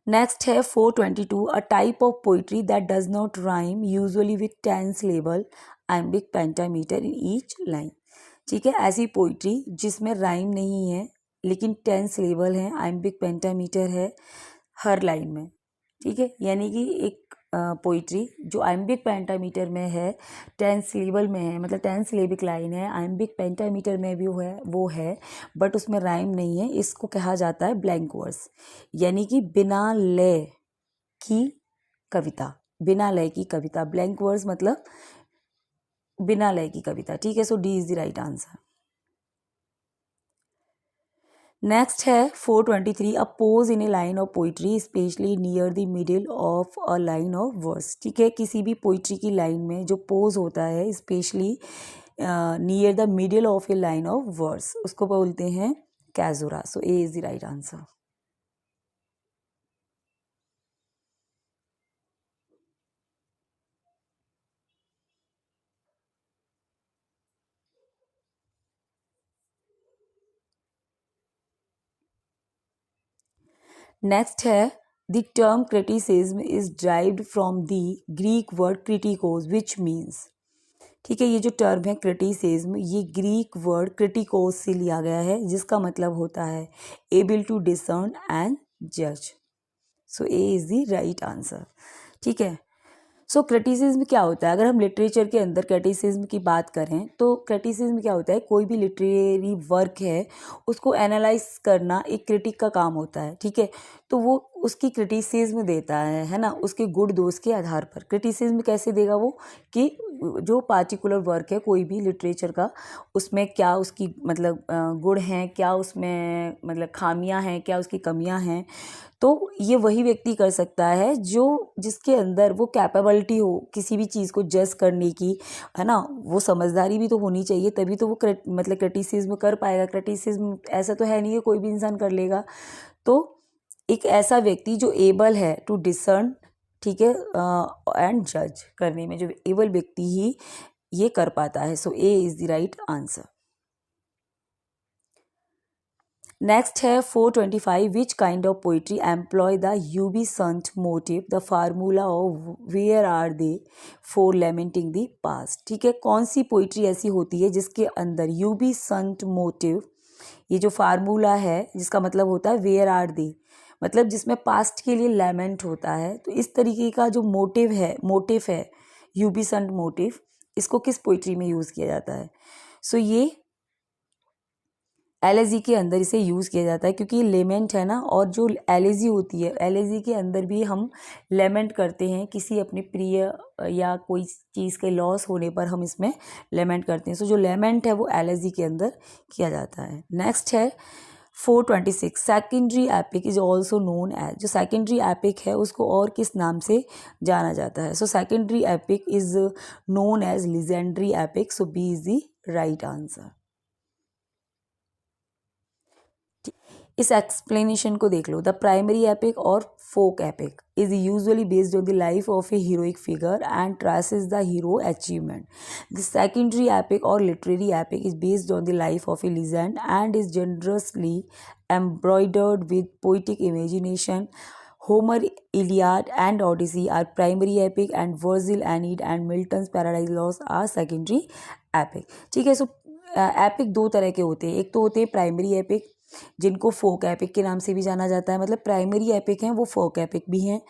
नेक्स्ट है 422, a type of poetry that does not rhyme usually with 10 syllable iambic pentameter in each line. ठीक है, ऐसी पोइट्री जिसमें राइम नहीं है लेकिन 10 syllable है, iambic pentameter है हर लाइन में। ठीक है, यानी कि एक पोइट्री जो आइम्बिक पेंटामीटर में है, 10 syllable में है, मतलब 10 syllabic लाइन है, आइम्बिक पेंटामीटर में भी वो है बट उसमें राइम नहीं है, इसको कहा जाता है ब्लैंक वर्स, यानी कि बिना लय की कविता। बिना लय की कविता, ब्लैंक वर्स मतलब बिना लय की कविता। ठीक है, so D is the right answer. Next है 423, a pause in a line of poetry especially near the middle of a line of verse. ठीक है, किसी भी पोइट्री की लाइन में जो पोज होता है especially near the middle of a line of verse, उसको बोलते हैं caesura. So A is the right answer. Next है the term criticism is derived from the Greek word kritikos which means. ठीक है, ये जो टर्म है क्रिटिसिज्म, ये ग्रीक वर्ड क्रिटिकोस से लिया गया है, जिसका मतलब होता है एबल टू डिसर्न एंड जज। सो A is the right answer. ठीक है, सो क्रिटिसिज्म क्या होता है, अगर हम लिटरेचर के अंदर क्रिटिसिज्म की बात करें तो क्रिटिसिज्म क्या होता है, कोई भी लिटरेरी वर्क है उसको एनालाइज करना एक क्रिटिक का काम होता है। ठीक है, तो वो उसकी क्रिटिसिज्म देता है ना, उसके गुण दोष के आधार पर। क्रिटिसिज्म कैसे देगा वो, कि जो पार्टिकुलर वर्क है कोई भी लिटरेचर का, उसमें क्या उसकी मतलब गुण हैं, क्या उसमें मतलब खामियां हैं, क्या उसकी कमियां हैं। तो ये वही व्यक्ति कर सकता है जो जिसके अंदर वो कैपेबिलिटी हो किसी भी चीज़ को जज करने की, है ना। वो समझदारी भी तो होनी चाहिए, तभी तो वो मतलब क्रिटिसिज्म कर पाएगा। क्रिटिसिज्म ऐसा तो है नहीं कि कोई भी इंसान कर लेगा। तो एक ऐसा व्यक्ति जो एबल है टू डिसर्न, ठीक है, एंड जज करने में, जो एबल व्यक्ति ही ये कर पाता है। So A is the right answer. Next है 425, which kind of poetry employ the ubi sunt motif, the formula of where are they for lamenting the past. ठीक है, कौन सी पोइट्री ऐसी होती है जिसके अंदर यूबिसंट मोटिव, ये जो फार्मूला है जिसका मतलब होता है वेयर आर दे, मतलब जिसमें पास्ट के लिए लेमेंट होता है। तो इस तरीके का जो मोटिव है यूबिसंट मोटिव, इसको किस पोइट्री में यूज़ किया जाता है। सो ये एलेजी के अंदर इसे यूज़ किया जाता है, क्योंकि ये लेमेंट है ना, और जो एलेजी होती है, एलेजी के अंदर भी हम लेमेंट करते हैं किसी अपने प्रिय या कोई चीज़ के लॉस होने पर हम इसमें लेमेंट करते हैं। सो जो लेमेंट है वो एलेजी के अंदर किया जाता है। नेक्स्ट है 426, secondary epic is also known as, जो सेकेंडरी एपिक है उसको और किस नाम से जाना जाता है। So secondary epic is known as legendary epic. So B is the right answer. इस एक्सप्लेनेशन को देख लो. द प्राइमरी एपिक और folk epic is usually based on the life of a heroic figure and traces the hero achievement. The secondary epic और literary epic is based on the life of A legend and is generously embroidered with poetic imagination. Homer, Iliad and Odyssey are primary epic and Virgil, Aeneid and Milton's Paradise Lost are secondary epic. ठीक है. सो epic दो तरह के होते हैं. एक तो होते हैं प्राइमरी एपिक जिनको फोक एपिक के नाम से भी जाना जाता है. मतलब प्राइमरी एपिक हैं वो फोक एपिक भी हैं.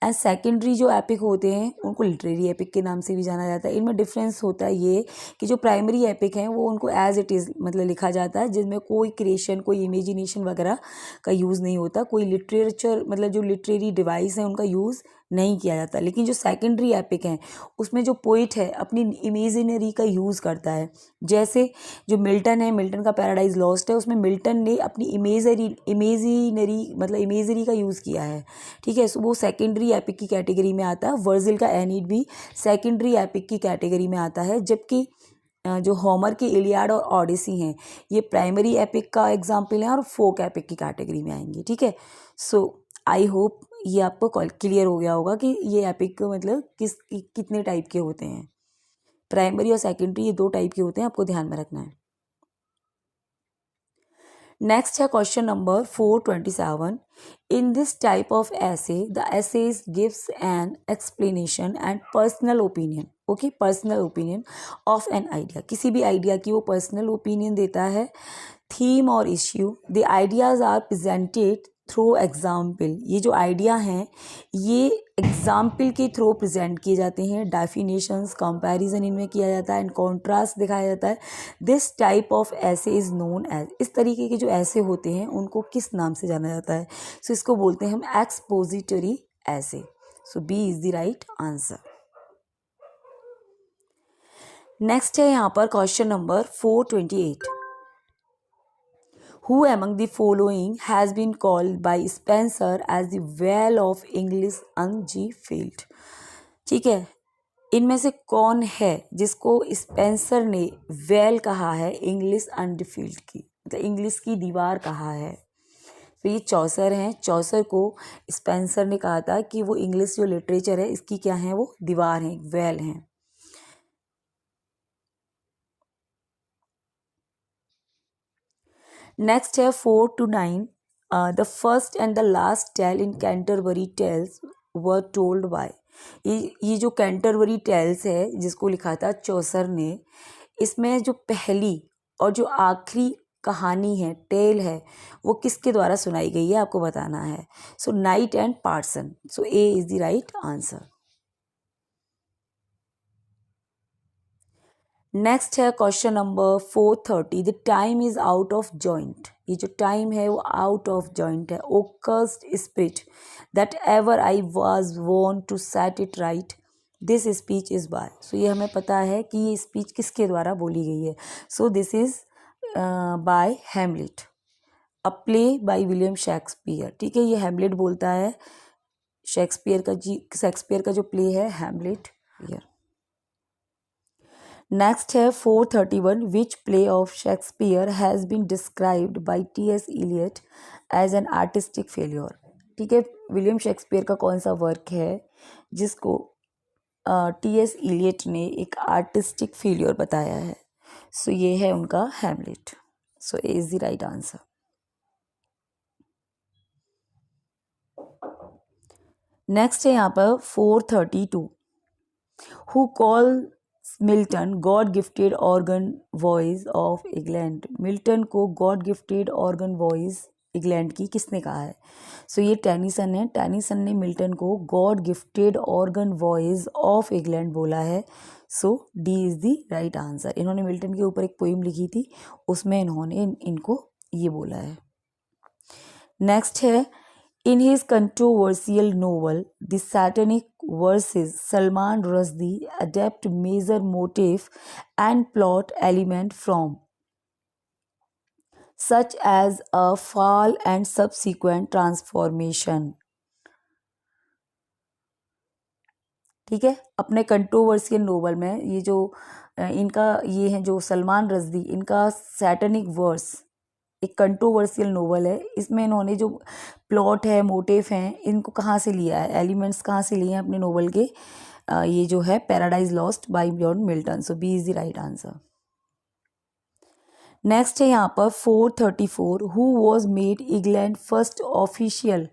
एंड सेकेंडरी जो एपिक होते हैं उनको लिटरेरी एपिक के नाम से भी जाना जाता है. इनमें डिफरेंस होता है ये कि जो प्राइमरी एपिक हैं वो उनको एज इट इज़ मतलब लिखा जाता है, जिसमें कोई क्रिएशन, कोई इमेजिनेशन वगैरह का यूज़ नहीं होता. कोई लिटरेचर मतलब जो लिटरेरी डिवाइस है उनका यूज़ नहीं किया जाता. लेकिन जो सेकेंडरी एपिक हैं उसमें जो पोइट है अपनी इमेजिनरी का यूज़ करता है. जैसे जो मिल्टन है, मिल्टन का पैराडाइज लॉस्ट है, उसमें मिल्टन ने अपनी इमेजिनरी मतलब इमेजरी का यूज़ किया है. ठीक है. सो वो सेकेंडरी एपिक की कैटेगरी में आता है. वर्जिल का एनीड भी सेकेंडरी एपिक की कैटेगरी में आता है. जबकि जो होमर के इलियाड और ओडिसी हैं ये प्राइमरी एपिक का एग्जाम्पल है और फोक एपिक की कैटेगरी में आएंगे. ठीक है. सो आई होप ये आपको क्लियर हो गया होगा कि ये एपिक मतलब कितने टाइप के होते हैं. प्राइमरी और सेकेंडरी ये दो टाइप के होते हैं, आपको ध्यान में रखना है. नेक्स्ट है question number 427. In this type of essay the essays gives an explanation and personal opinion. Okay, personal opinion of an idea. किसी भी आइडिया की वो पर्सनल ओपिनियन देता है. थीम और issue. The ideas are presented through example. ये जो idea हैं ये एग्जाम्पल के थ्रू प्रेजेंट किए जाते हैं. डेफिनेशंस, कंपैरिजन इनमें किया जाता है एंड कॉन्ट्रास्ट दिखाया जाता है. दिस टाइप ऑफ ऐसे इज नोन एज. इस तरीके के जो ऐसे होते हैं उनको किस नाम से जाना जाता है? सो इसको बोलते हैं हम expository essay. So B is the right answer. Next है यहाँ पर question number 428. Who among the following has been called by Spencer as the whale of English unfulfilled? ठीक है. इनमें से कौन है जिसको स्पेंसर ने वेल कहा है इंग्लिश अनफिल्ड की, मतलब इंग्लिश की दीवार कहा है? तो ये चौसर हैं. चौसर को स्पेंसर ने कहा था कि वो इंग्लिश जो लिटरेचर है इसकी क्या है, वो दीवार है, वेल हैं. नेक्स्ट है 429. The first and the last tale in Canterbury Tales were told by. ये जो कैंटरबरी टेल्स है जिसको लिखा था चौसर ने, इसमें जो पहली और जो आखिरी कहानी है, टेल है, वो किसके द्वारा सुनाई गई है आपको बताना है. So knight and parson. So A is the right answer. Next है question number 430. The time is out of joint. ये जो टाइम है वो आउट ऑफ जॉइंट है. O cursed spirit that ever I was want to set it right, this speech is by. So ये हमें पता है कि ये स्पीच किसके द्वारा बोली गई है. So this is by Hamlet, a play by William Shakespeare. ठीक है, ये हैमलेट बोलता है. शेक्सपियर का जो प्ले है हैमलेट. नेक्स्ट है 431. Which play of Shakespeare has been described by T S. Eliot as an artistic failure. ठीक है, विलियम शेक्सपियर का कौन सा वर्क है जिसको टी.एस. इलियट ने एक आर्टिस्टिक फेल्योर बताया है? सो ये है उनका Hamlet. So A is the right answer. Next है यहाँ पर 432. Who call Milton God gifted organ voice of England. Milton को God gifted organ voice England की किसने कहा है? सो ये टेनिसन है. टेनिसन ने मिल्टन को God gifted organ voice of England बोला है. So D is the right answer. इन्होंने मिल्टन के ऊपर एक पोइम लिखी थी, उसमें इन्होंने इनको ये बोला है. नेक्स्ट है in his controversial novel The Satanic Verses, Salman Rushdie adapt major motif and plot element from such as a fall and subsequent transformation. ठीक है, अपने कंट्रोवर्शियल नोवेल में ये जो इनका ये है जो सलमान रश्दी, इनका सैटनिक वर्स एक कंट्रोवर्शियल नोवेल है। इसमें इन्होंने जो प्लॉट है, मोटिव हैं, इनको कहाँ से लिया है, एलिमेंट्स कहाँ से लिए हैं अपने नोवेल के, ये जो है Paradise Lost by John Milton. So B is the right answer. Next है यहाँ पर 434, who was made England first official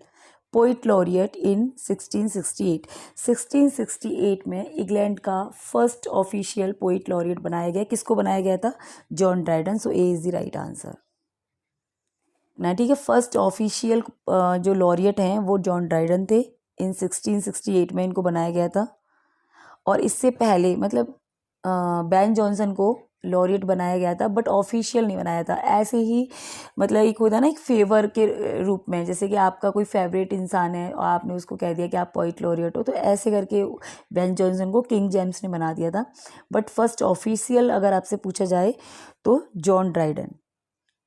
poet laureate in 1668। 1668 में इंग्लैंड का फर्स्ट ऑफिशियल पोइट लॉरियट बनाया गया। किसको बनाया गया था? John Dryden. So A is the right answer ना। ठीक है, फर्स्ट ऑफिशियल जो लॉरियट हैं वो जॉन ड्राइडन थे। इन 1668 में इनको बनाया गया था। और इससे पहले मतलब बेन जॉनसन को लॉरियट बनाया गया था, बट ऑफिशियल नहीं बनाया था। ऐसे ही मतलब एक होता है ना, एक फेवर के रूप में, जैसे कि आपका कोई फेवरेट इंसान है और आपने उसको कह दिया कि आप पोइट लॉरियट हो, तो ऐसे करके बेन जॉनसन को किंग जेम्स ने बना दिया था। बट फर्स्ट ऑफिशियल अगर आपसे पूछा जाए तो जॉन ड्राइडन,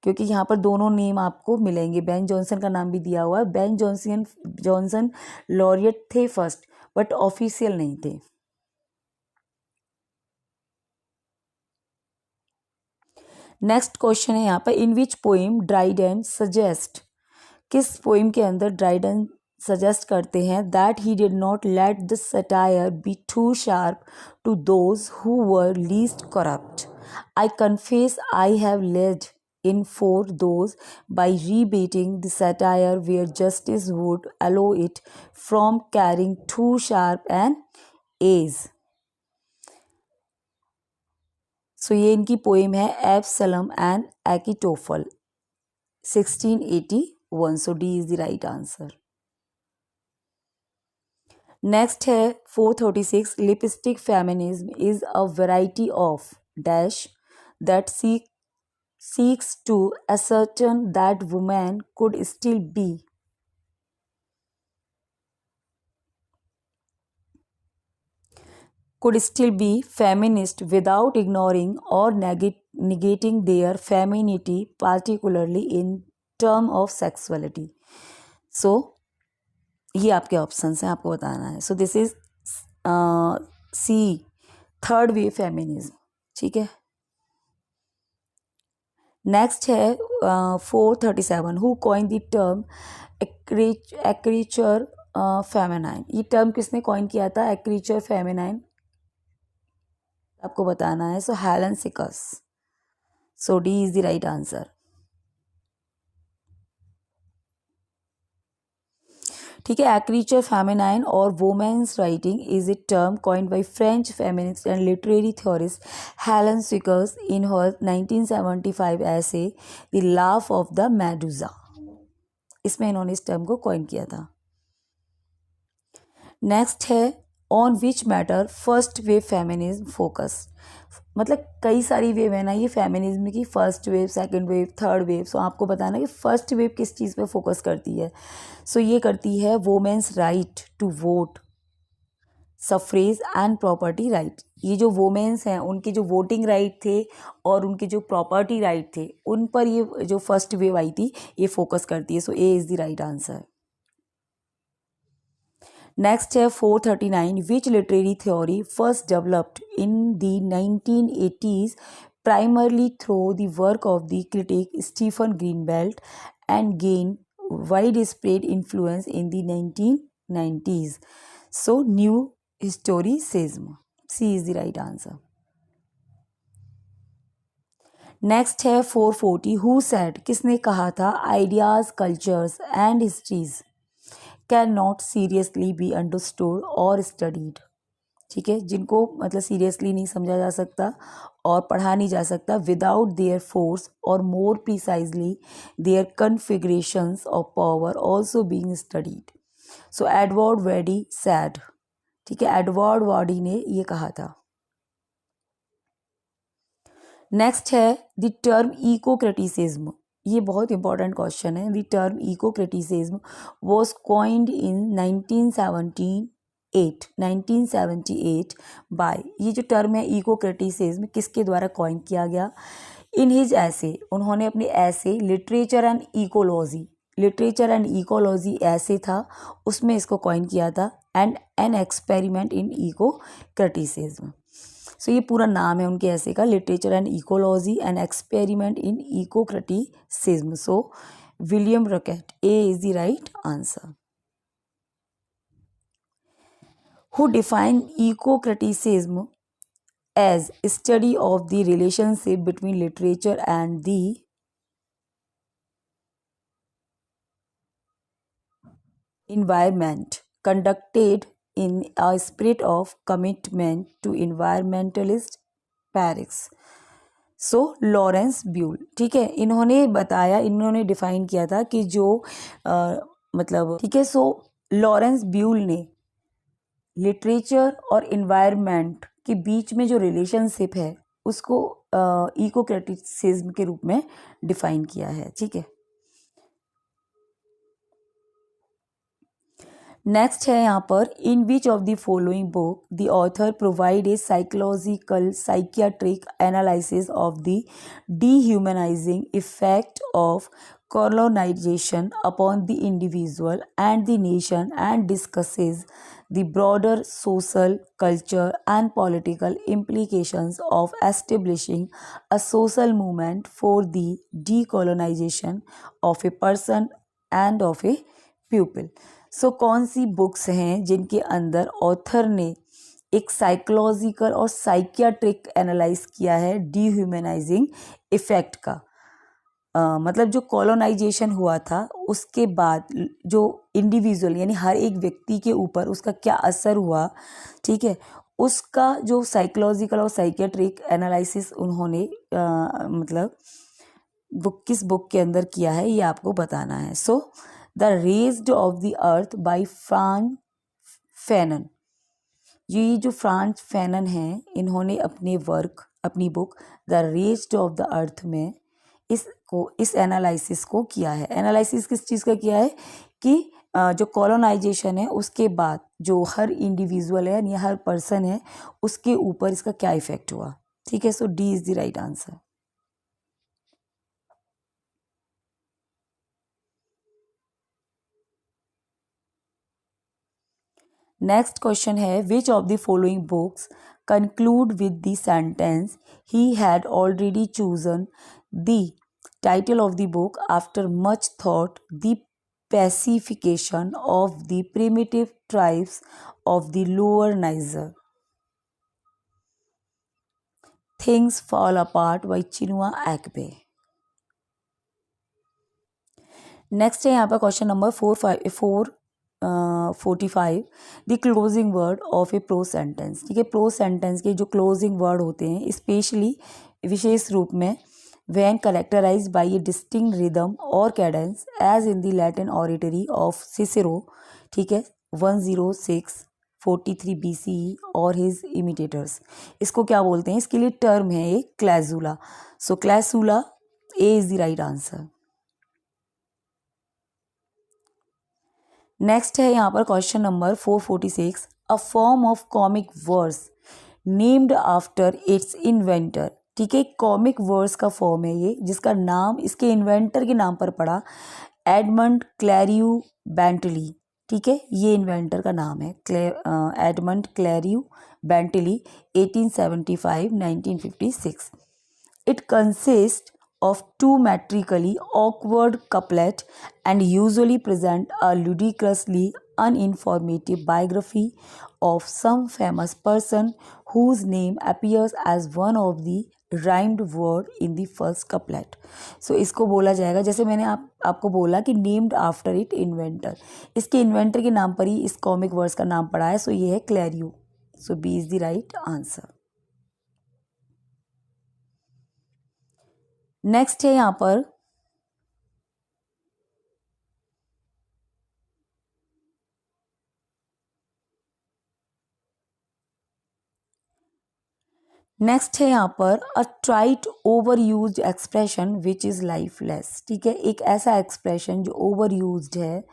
क्योंकि यहाँ पर दोनों नेम आपको मिलेंगे। बेन जॉनसन का नाम भी दिया हुआ है। बेन जॉनसन लॉरियट थे फर्स्ट, बट ऑफिशियल नहीं थे। नेक्स्ट क्वेश्चन है यहाँ पर, in which poem Dryden suggest, किस पोइम के अंदर ड्राइडन सजेस्ट करते हैं that he did not let the satire be too sharp to those who were least corrupt. I confess I have laid in for those by rebating the satire where justice would allow it from carrying too sharp an edge। So ये इनकी poem है Absalom and Achitophel 1681। So D is the right answer. Next है 436, lipstick feminism is a variety of dash that seeks to ascertain that women could still be feminist without ignoring or negating their femininity, particularly in term of sexuality। so ये आपके options हैं, आपको बताना है। So this is C, third wave feminism. ठीक है, next है 437, who coin the term ecriture feminine. ये टर्म किसने कॉइन किया था, एक्रीचर फेमिनाइन? आपको बताना है। So Helen Cixous. So D is the right answer. ठीक है, एक्रीचर फेमिनाइन और women's writing is a term coined by French feminist and literary theorist Helen Cixous in her 1975 essay the laugh of the मेडुजा। इसमें इन्होंने इस term को coin किया था। Next है on which matter first wave feminism focus. मतलब कई सारी वेव है ना ये फेमिनिज्म की, first wave, second wave, third wave. So आपको बताना कि फर्स्ट वेव किस चीज़ पे फोकस करती है। सो ये करती है women's right to vote, suffrage and property right. ये जो वोमेन्स हैं उनके जो वोटिंग राइट थे और उनके जो प्रॉपर्टी राइट थे, उन पर ये जो फर्स्ट वेव आई थी ये फोकस करती है। So A is the right answer. Next है 439, which literary theory first developed in the 1980s primarily through the work of the critic Stephen Greenblatt and gained widespread influence in the 1990s। So new historicism। C is the right answer। Next है 440, who said, किसने कहा था, ideas, cultures and histories can not seriously be understood और studied. ठीक है, जिनको मतलब seriously नहीं समझा जा सकता और पढ़ा नहीं जा सकता विदाउट देयर फोर्स और more precisely their configurations of power also being studied. So Edward wordy Said. ठीक है, एडवर्ड वर्डी ने ये कहा था। नेक्स्ट है द टर्म इको क्रिटिसिज्म। ये बहुत इंपॉर्टेंट क्वेश्चन है। The term eco criticism was coined in 1978 by, ये जो टर्म है इको क्रिटिसिज्म किसके द्वारा कॉइन किया गया, इन हिज ऐसे, उन्होंने अपने ऐसे लिटरेचर एंड इकोलॉजी ऐसे था, उसमें इसको कॉइन किया था, and an experiment in eco criticism. So ये पूरा नाम है उनके ऐसे का, literature and ecology and experiment in ecocriticism. So William Rueckert, A is the right answer. Who defined eco-criticism as study of the relationship between literature and the environment, conducted in a spirit of commitment to environmentalist Paris. So Lawrence ब्यूल. ठीक है, इन्होंने बताया, इन्होंने define किया था कि जो मतलब ठीक है. सो लॉरेंस ब्यूल ने लिटरेचर और इन्वायरमेंट के बीच में जो रिलेशनशिप है उसको इको क्रिटिसिज्म के रूप में डिफाइन किया है. ठीक है, नेक्स्ट है यहाँ पर, in which of the following book the author provide a psychological psychiatric analysis of the dehumanizing effect of colonization upon the individual and the nation, and discusses the broader social, culture, and political implications of establishing a social movement for the decolonization of a person and of a pupil. सो कौन सी books हैं जिनके अंदर author ने एक psychological और psychiatric analyse किया है डिह्यूमनाइजिंग effect का. मतलब जो कॉलोनाइजेशन हुआ था उसके बाद जो इंडिविजुअल यानी हर एक व्यक्ति के ऊपर उसका क्या असर हुआ, ठीक है, उसका जो साइकोलॉजिकल और साइकियाट्रिक एनालिसिस उन्होंने मतलब वो किस बुक के अंदर किया है ये आपको बताना है. So the raised of the earth by Franz Fanon. ये जो फ्रांज फैनन हैं इन्होंने अपने वर्क, अपनी book the raised of the earth में इस एनालिसिस को किया है. एनालिसिस किस चीज़ का किया है कि जो कॉलोनाइजेशन है उसके बाद जो हर इंडिविजुअल है या हर पर्सन है उसके ऊपर इसका क्या इफेक्ट हुआ. ठीक है, so D is the right answer. Next question है, which of the following books conclude with the sentence he had already chosen the title of the book after much thought, the pacification of the primitive tribes of the lower Niger. Things Fall Apart by Chinua Achebe. Next है यहाँ पर question number 45 the closing word of A pro sentence. ठीक है, pro sentence के जो closing word होते हैं specially विशेष रूप में when characterized by a distinct rhythm or cadence as in the Latin oratory of Cicero, ठीक है, 106-43 BCE और his imitators. इसको क्या बोलते हैं, इसके लिए टर्म है एक clausula. So clausula, A is the right answer. Next है यहाँ पर question number 446, a form of comic verse named after its inventor. ठीक है, कॉमिक वर्स का फॉर्म है ये जिसका नाम इसके इन्वेंटर के नाम पर पड़ा, एडमंड क्लैरियू बेंटली. ठीक है, ये इन्वेंटर का नाम है Edmund Clerihew Bentley, 1875-1956. It consist of two metrically awkward couplet and usually present a ludicrously uninformative biography of some famous person whose name appears as one of the rhymed word in the first couplet. So इसको बोला जाएगा, जैसे मैंने आपको बोला कि named after it inventor, इसके inventor के नाम पर ही इस कॉमिक वर्ड्स का नाम पड़ा है. सो ये है clerihew. So B is the right answer. Next है यहाँ पर a trite over use expression which is lifeless. ठीक है, एक ऐसा एक्सप्रेशन जो ओवर यूज है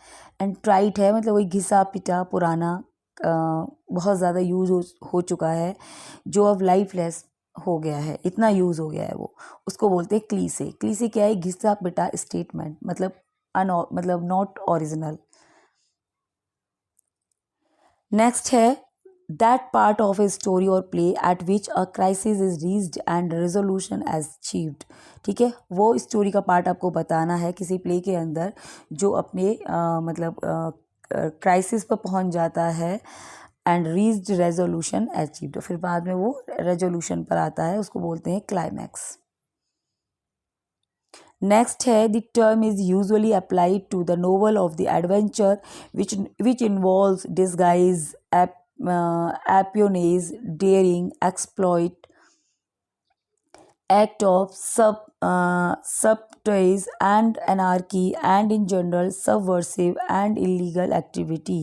एंड ट्राइट है, मतलब वही घिसा पिटा पुराना बहुत ज़्यादा यूज हो चुका है, जो अब लाइफलेस हो गया है, इतना यूज हो गया है वो, उसको बोलते हैं क्लीसे. क्लीसे क्या है, घिसा पिटा स्टेटमेंट, मतलब नॉट ओरिजिनल. नेक्स्ट है that part of a story or play at which a crisis is reached and resolution as achieved. ठीक है, वो स्टोरी का पार्ट आपको बताना है किसी प्ले के अंदर जो अपने मतलब क्राइसिस पर पहुंच जाता है एंड रीच्ड रेजोल्यूशन अचीव्ड, फिर बाद में वो रेजोल्यूशन पर आता है, उसको बोलते हैं क्लाइमैक्स. नेक्स्ट है the term is usually applied to the novel of the adventure which involves disguise, espionage, daring, exploit, act of subterfuge and anarchy, and in general subversive and illegal activity.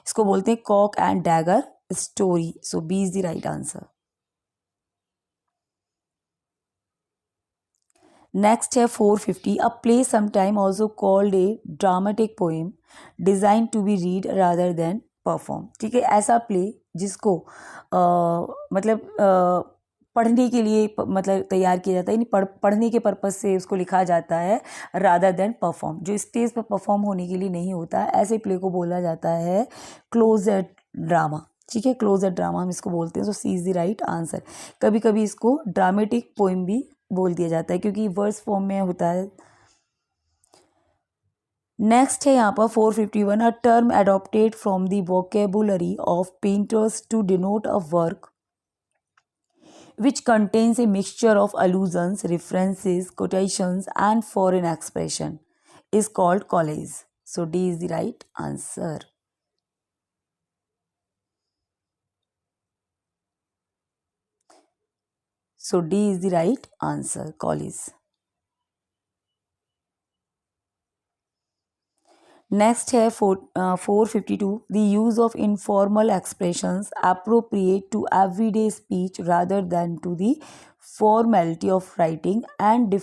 इसको बोलते हैं cock and dagger story. So B is the right answer. Next है 450. A play sometime also called a dramatic poem design to be read rather than perform. ठीक है, ऐसा play जिसको मतलब पढ़ने के लिए मतलब तैयार किया जाता है, यानी पढ़ने के पर्पज़ से उसको लिखा जाता है रादर देन परफॉर्म, जो स्टेज पर परफॉर्म होने के लिए नहीं होता है. ऐसे प्ले को बोला जाता है क्लोजर ड्रामा. ठीक है, क्लोजर ड्रामा हम इसको बोलते हैं. So C is the right answer. कभी कभी इसको ड्रामेटिक पोएम भी बोल दिया जाता है क्योंकि वर्स फॉर्म में होता है. नेक्स्ट है यहाँ पर 451. A term adopted from the vocabulary of painters to denote a work which contains a mixture of allusions, references, quotations, and foreign expression is called collage. So D is the right answer. So D is the right answer, collage. Next है 452. The use of informal expressions appropriate to everyday speech rather than to the formality of writing and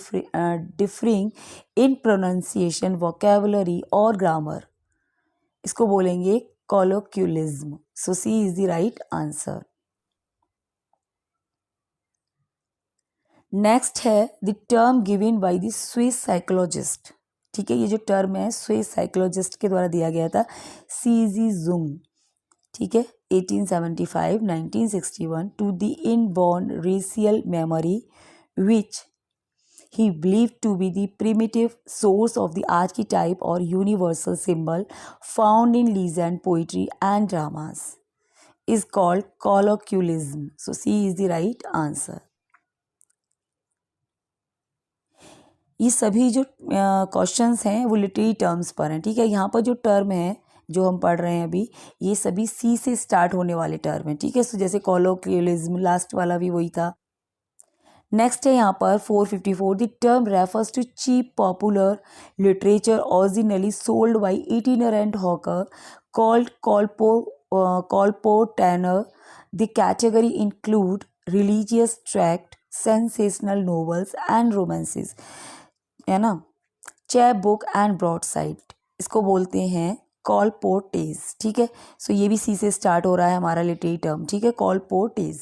differing in pronunciation, vocabulary or grammar. इसको बोलेंगे colloquialism. So C is the right answer. Next है the term given by the Swiss psychologist. ठीक है, ये जो term है Swiss psychologist के द्वारा दिया गया था, सीजी जुंग. ठीक है, 1875 1961 to the inborn racial memory which he believed to be the primitive source of the archetype or universal symbol found in legend, poetry and dramas is called colloquialism. So C is the right answer. ये सभी जो questions हैं वो literary terms पर हैं. ठीक है, यहाँ पर जो टर्म है जो हम पढ़ रहे हैं अभी, ये सभी सी से स्टार्ट होने वाले टर्म हैं. ठीक है, सो जैसे कॉलोक्रियलिज्म, लास्ट वाला भी वही था. नेक्स्ट है यहाँ पर 454. The term refers to cheap popular literature originally sold by itinerant hawker called colporteur. The category include religious tract, sensational novels and romances, है ना, चैप बुक एंड ब्रॉडसाइड. इसको बोलते हैं कॉलपोर्टेज. ठीक है, सो ये भी सी से स्टार्ट हो रहा है हमारा लिटरेरी टर्म. ठीक है, कॉलपोर्टेज.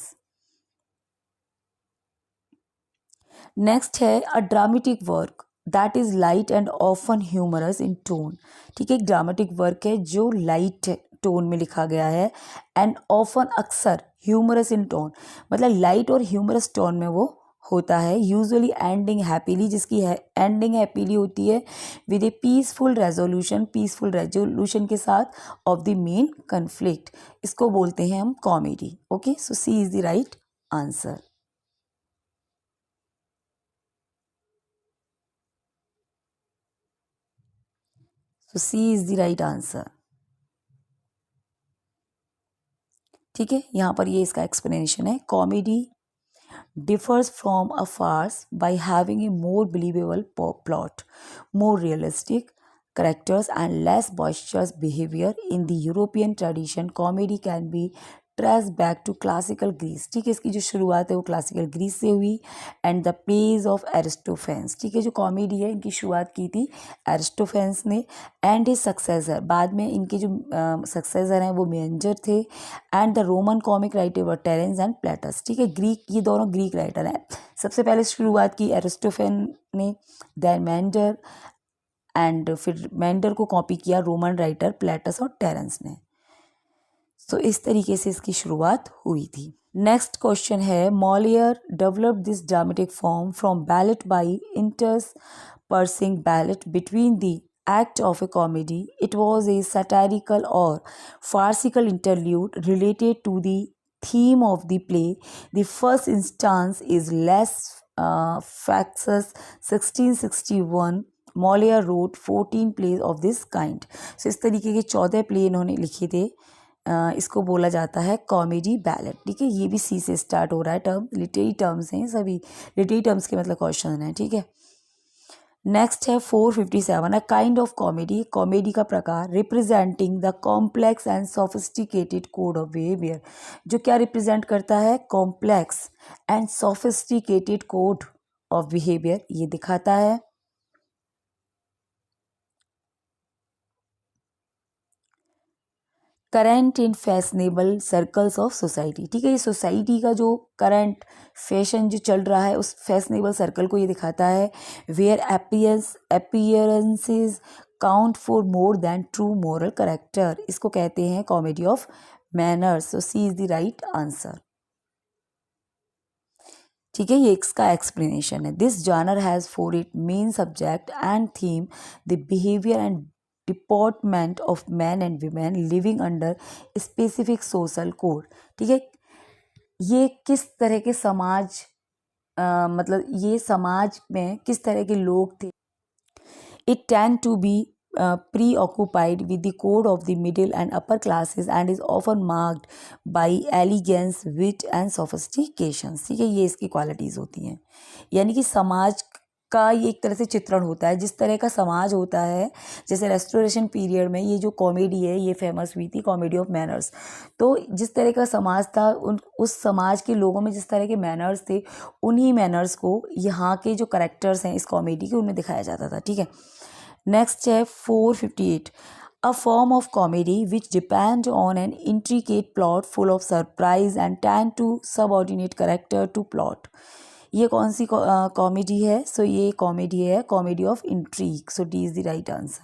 नेक्स्ट है a dramatic work that is light and often humorous in tone. ठीक है, एक ड्रामेटिक वर्क है जो लाइट टोन में लिखा गया है एंड ऑफन, अक्सर, ह्यूमरस इन टोन, मतलब लाइट और ह्यूमरस टोन में वो होता है. यूजुअली एंडिंग हैप्पीली, जिसकी एंडिंग हैप्पीली होती है विद ए पीसफुल रेजोल्यूशन के साथ ऑफ द मेन कन्फ्लिक्ट. इसको बोलते हैं हम comedy. Okay, so C is the right answer. So C is the right answer. ठीक है, यहाँ पर ये इसका एक्सप्लेनेशन है. Comedy differs from a farce by having a more believable plot, more realistic characters and less boisterous behavior. In the European tradition, comedy can be trace back to classical Greece. ठीक है, इसकी जो शुरुआत है वो classical Greece से हुई. And the plays of Aristophanes. ठीक है, जो कॉमेडी है इनकी शुरुआत की थी एरिस्टोफेंस ने. एंड हिज सक्सेसर, बाद में इनके जो सक्सेसर हैं वो मेंजर थे. And the Roman comic writer were Terence and Plautus. ठीक है, ग्रीक, ये दोनों ग्रीक राइटर हैं. सबसे पहले शुरुआत की एरिस्टोफेन ने, देन मेंडर, एंड फिर मेंडर को कॉपी किया रोमन राइटर प्लेटस और टेरेंस ने. तो इस तरीके से इसकी शुरुआत हुई थी। नेक्स्ट क्वेश्चन है, Moliere developed this dramatic form from ballet by interspersing ballet between the act of a comedy. It was a satirical or farcical interlude related to the theme of the play. The first instance is Les Faxes 1661. Molière wrote 14 plays of this kind. So इस तरीके के 14 play इन्होंने लिखे थे। इसको बोला जाता है कॉमेडी बैलेट। ठीक है, ये भी सी से स्टार्ट हो रहा है टर्म, लिटरेरी टर्म्स हैं सभी, लिटरेरी टर्म्स के मतलब क्वेश्चन है। ठीक है, नेक्स्ट है 457, a kind of comedy, comedy का प्रकार, representing the complex and sophisticated code of behaviour, जो क्या रिप्रेजेंट करता है, complex and sophisticated code of behaviour, ये दिखाता है। Current in fashionable circles of society. ठीक है, ये सोसाइटी का जो करंट फैशन जो चल रहा है उस फैशनेबल सर्कल को ये दिखाता है। Where appearances count for more than true moral character, इसको कहते हैं comedy of manners. So C is the right answer. ठीक है, ये इसका एक्सप्लेनेशन है। This genre has for it main subject and theme the behaviour and deportment of man and women living under specific social code. ठीक है, ये किस तरह के समाज मतलब ये समाज में किस तरह के लोग थे। It tend to be preoccupied with the code of the middle and upper classes and is often marked by elegance, wit and sophistication। ठीक है, ये इसकी क्वालिटीज़ होती हैं, यानी कि समाज का ये एक तरह से चित्रण होता है, जिस तरह का समाज होता है। जैसे रेस्टोरेशन पीरियड में ये जो कॉमेडी है ये फेमस हुई थी, कॉमेडी ऑफ मैनर्स। तो जिस तरह का समाज था उस समाज के लोगों में जिस तरह के मैनर्स थे, उन्हीं मैनर्स को यहाँ के जो करेक्टर्स हैं इस कॉमेडी के उनमें दिखाया जाता था। ठीक है, नेक्स्ट है 458, a form of comedy which depend on an intricate plot full of surprise and tend to subordinate character to plot. ये कौन सी कॉमेडी है? सो ये कॉमेडी है comedy of intrigue. So D is the right answer.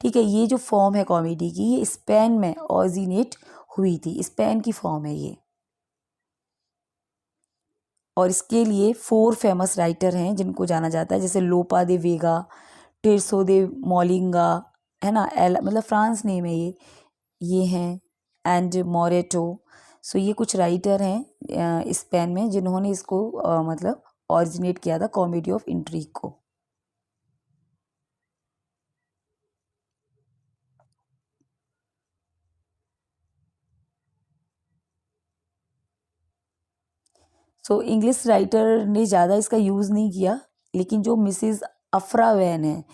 ठीक है, ये जो फॉर्म है कॉमेडी की ये स्पेन में ऑरिजिनेट हुई थी, स्पेन की फॉर्म है ये। और इसके लिए 4 फेमस राइटर हैं जिनको जाना जाता है, जैसे लोपा दे वेगा, टिरसो दे मोलिंगा, है ना, मतलब फ्रांस नेम है ये हैं, एंड मोरेटो। सो ये कुछ राइटर हैं स्पेन में जिन्होंने इसको मतलब ऑरिजिनेट किया था कॉमेडी ऑफ इंट्रीग को। सो इंग्लिश राइटर ने ज़्यादा इसका यूज़ नहीं किया, लेकिन जो मिसिज अफ्रा वैन है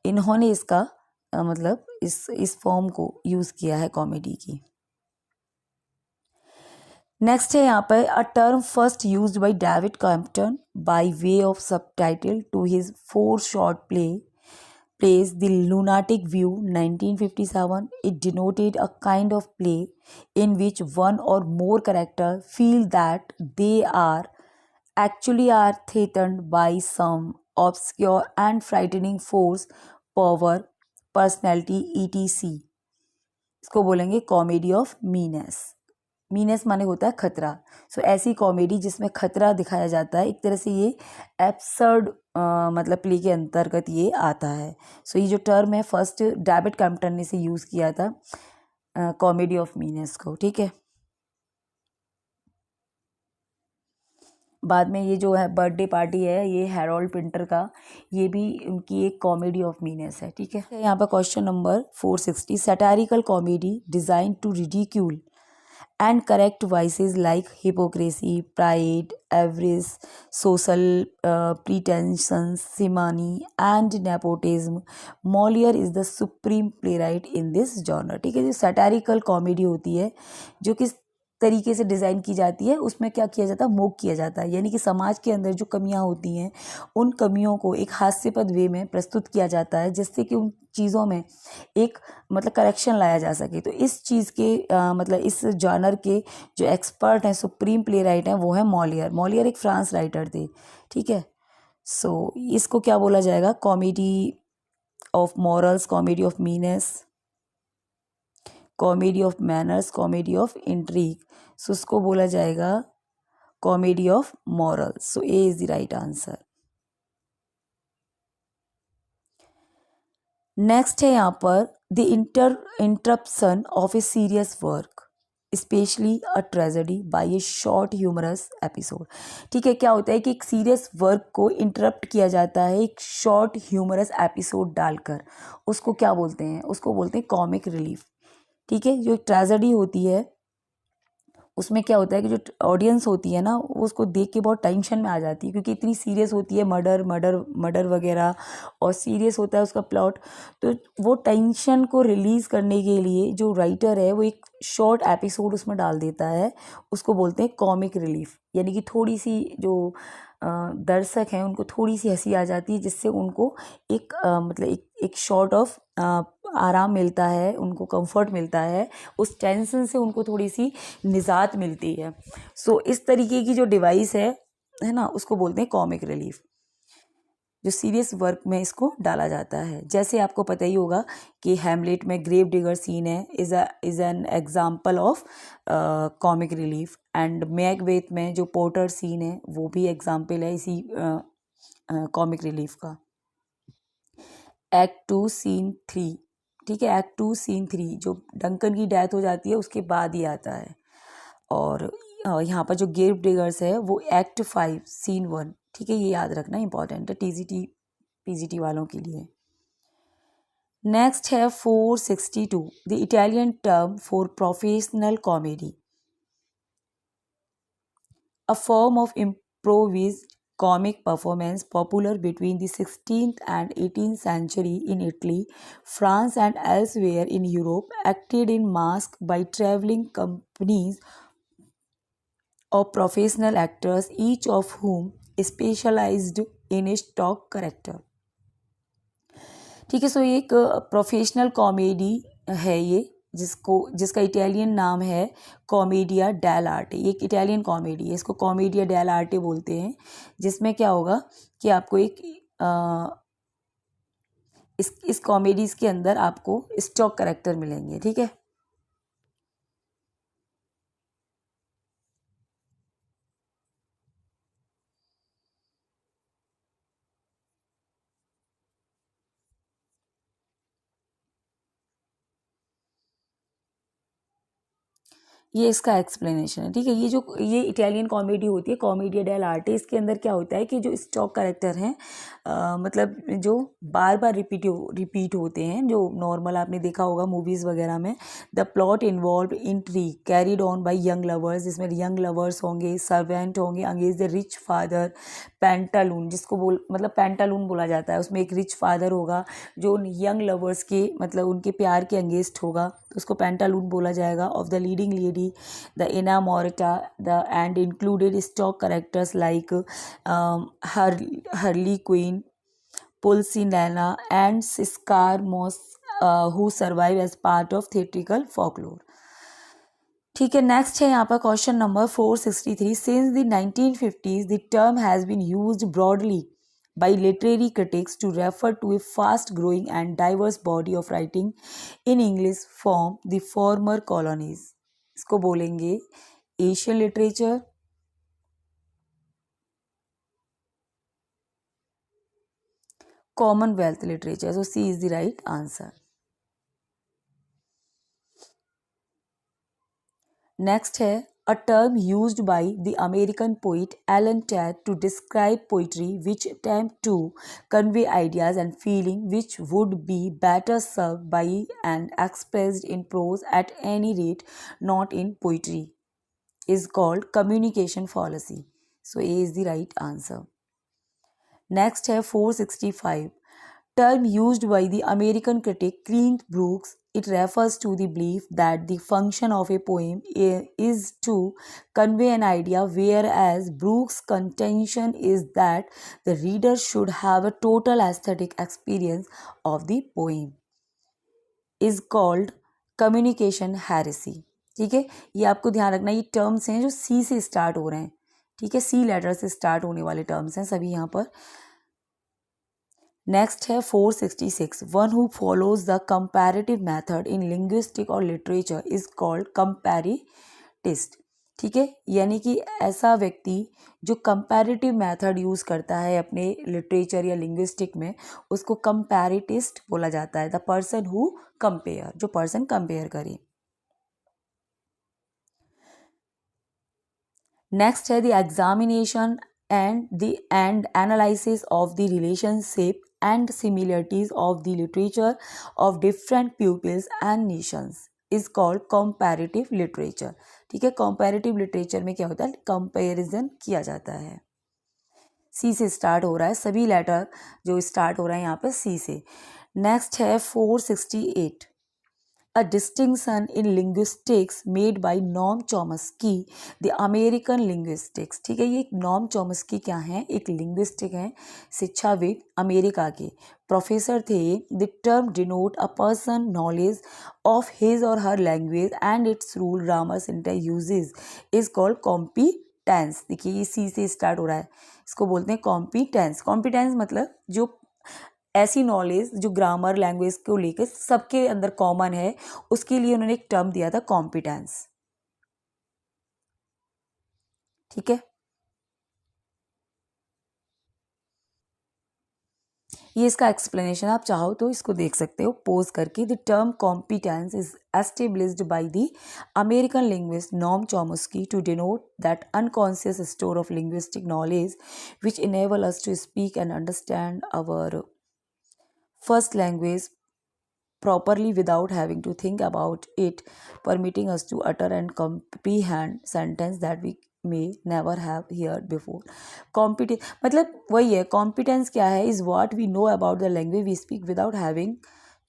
इन्होंने इसका मतलब इस फॉर्म को यूज़ किया है कॉमेडी की। नेक्स्ट है यहाँ पर, a term first used by David Campton by way of subtitle to his 4 short plays The Lunatic View 1957. It denoted a kind of play in which one or more characters feel that they are threatened by some obscure and frightening force, power, personality, etc. इसको बोलेंगे comedy of menace. Menace माने होता है खतरा। सो ऐसी comedy जिसमें खतरा दिखाया जाता है, एक तरह से ये एब्सर्ड मतलब प्ले के अंतर्गत ये आता है। सो ये जो टर्म है फर्स्ट डेविड कैम्पटन ने इसे यूज़ किया था कॉमेडी ऑफ मीनेस को। ठीक है, बाद में ये जो है बर्थडे पार्टी है ये हैरोल्ड पिंटर का, ये भी उनकी एक कॉमेडी ऑफ मीनेस है। ठीक है, यहाँ पर question number 460, satirical comedy design to ridicule and correct vices like hypocrisy, pride, avarice, social pretensions, simony, and nepotism. Molière is the supreme playwright in this genre। ठीक है, जो सैटारिकल कॉमेडी होती है जो किस तरीके से डिज़ाइन की जाती है, उसमें क्या किया जाता है, मोक किया जाता है, यानी कि समाज के अंदर जो कमियां होती हैं उन कमियों को एक हास्यपद वे में प्रस्तुत किया जाता है, जिससे कि उन चीज़ों में एक मतलब करेक्शन लाया जा सके। तो इस चीज़ के मतलब इस जॉनर के जो एक्सपर्ट हैं, सुप्रीम प्ले राइट हैं, वो है मॉलियर। मॉलियर एक फ्रांस राइटर थे। ठीक है, सो इसको क्या बोला जाएगा, comedy of morals, comedy of menace, comedy of manners, comedy of intrigue, so उसको बोला जाएगा comedy of morals. So A is the right answer. Next है यहाँ पर the interruption of a serious work specially a tragedy by a short humorous episode. ठीक है, क्या होता है कि एक सीरियस वर्क को इंटरप्ट किया जाता है एक शॉर्ट ह्यूमरस एपिसोड डालकर. उसको क्या बोलते हैं? उसको बोलते हैं कॉमिक रिलीफ. ठीक है, जो एक ट्रेजेडी होती है उसमें क्या होता है कि जो ऑडियंस होती है ना वो उसको देख के बहुत टेंशन में आ जाती है, क्योंकि इतनी सीरियस होती है, मर्डर मर्डर मर्डर वगैरह, और सीरियस होता है उसका प्लॉट. तो वो टेंशन को रिलीज़ करने के लिए जो राइटर है वो एक शॉर्ट एपिसोड उसमें डाल देता है. उसको बोलते हैं कॉमिक रिलीफ. यानी कि थोड़ी सी जो दर्शक हैं उनको थोड़ी सी हंसी आ जाती है, जिससे उनको एक मतलब एक शॉर्ट ऑफ आराम मिलता है, उनको कंफर्ट मिलता है, उस टेंशन से उनको थोड़ी सी निजात मिलती है. सो इस तरीके की जो डिवाइस है ना, उसको बोलते हैं कॉमिक रिलीफ, जो सीरियस वर्क में इसको डाला जाता है. जैसे आपको पता ही होगा कि हैमलेट में ग्रेव डिगर सीन है, is an example of comic relief. And Macbeth में जो पोर्टर सीन है वो भी एग्जाम्पल है इसी कॉमिक रिलीफ का. Act 2 scene 3. ठीक है, एक्ट 2 सीन 3 जो डंकन की डेथ हो जाती है उसके बाद ही आता है. और यहाँ पर जो ग्रेव डिगर्स है वो एक्ट 5 सीन 1. ठीक है, ये याद रखना इंपॉर्टेंट है टीजीटी पीजीटी वालों के लिए. नेक्स्ट है 462 the Italian term for professional comedy, a form of improvised comic performance popular between the 16th and 18th century in Italy, France and elsewhere in Europe, acted in masks by traveling companies of professional actors, each of whom specialized in a stock character. ठीक है, so ये एक professional comedy है ये, जिसका Italian नाम है कॉमेडिया del आर्टे. ये एक इटालियन कॉमेडी है, इसको कॉमेडिया डेल आर्टे बोलते हैं. जिसमें क्या होगा कि आपको इस कॉमेडीज के अंदर आपको स्टॉक कैरेक्टर मिलेंगे. ठीक है, ये इसका एक्सप्लेनेशन है. ठीक है, ये इटालियन कॉमेडी होती है कॉमेडिया डेल आर्टे. इसके अंदर क्या होता है कि जो स्टॉक कैरेक्टर हैं मतलब जो बार बार रिपीट होते हैं, जो नॉर्मल आपने देखा होगा मूवीज़ वगैरह में. The plot involve intrigue carried on by young lovers, जिसमें यंग लवर्स होंगे, सर्वेंट होंगे against the rich father. Pantaloon जिसको मतलब पेंटालून बोला जाता है, उसमें एक रिच फादर होगा जो यंग लवर्स के मतलब उनके प्यार के अगेंस्ट होगा, तो उसको पेंटालून बोला जाएगा. Of the leading lady the inamorata, and included stock characters like Harley Quinn, Pulcinella, and Scar Moss, who survive as part of theatrical folklore. ठीक है, नेक्स्ट है यहाँ पर question number 463. Since the 1950s the term has been used broadly by literary critics to refer to a fast-growing and diverse body of writing in English from the former colonies. इसको बोलेंगे Asian literature, Commonwealth literature. So C is the right answer. Next है a term used by the American poet Alan Tate to describe poetry which attempt to convey ideas and feeling which would be better served by and expressed in prose at any rate not in poetry, is called communication fallacy. So A is the right answer. Next है 465. Term used by the American critic Clint Brooks. It refers to the belief that the function of a poem is to convey an idea, whereas Brooks' contention is that the reader should have a total aesthetic experience of the poem. Is called communication heresy. ठीक है, ये आपको ध्यान रखना, ये terms हैं जो सी से स्टार्ट हो रहे हैं. ठीक है, सी लेटर से स्टार्ट होने वाले टर्म्स हैं सभी यहाँ पर. नेक्स्ट है 466, one who follows the comparative method in linguistic और लिटरेचर इज कॉल्ड कंपैरेटिस्ट। ठीक है, यानी कि ऐसा व्यक्ति जो कंपैरेटिव मेथड यूज करता है अपने लिटरेचर या लिंग्विस्टिक में, उसको कंपैरेटिस्ट बोला जाता है। द पर्सन हु कंपेयर, जो पर्सन कंपेयर करे। नेक्स्ट है the examination and analysis of the relationship and similarities of the literature of different pupils and nations is called comparative literature। ठीक है, comparative literature में क्या होता है, कंपेरिजन किया जाता है। सी से स्टार्ट हो रहा है, सभी लेटर जो स्टार्ट हो रहा है यहाँ पे सी से। नेक्स्ट है 468, a distinction in linguistics made by Noam Chomsky, the American linguistics। ठीक है, ये नॉम चॉम्स्की क्या है, एक लिंग्विस्टिक हैं, शिक्षाविद, अमेरिका के प्रोफेसर थे। The term denote a person knowledge of his और her language and its rule, grammar, syntax, usage is called competence. देखिए ये सी से स्टार्ट हो रहा है, इसको बोलते हैं कॉम्पिटेंस। कॉम्पिटेंस मतलब जो ऐसी नॉलेज जो ग्रामर लैंग्वेज को लेकर सबके अंदर कॉमन है, उसके लिए उन्होंने एक टर्म दिया था कॉम्पिटेंस। ठीक है, ये इसका एक्सप्लेनेशन आप चाहो तो इसको देख सकते हो पोज करके। The term competence is established by the American linguist Noam Chomsky to denote that unconscious store of linguistic knowledge which enable us to speak and understand our first language properly without having to think about it, permitting us to utter and comprehend sentence that we may never have heard before। Competence मतलब वही है, competence क्या है, is what we know about the language we speak without having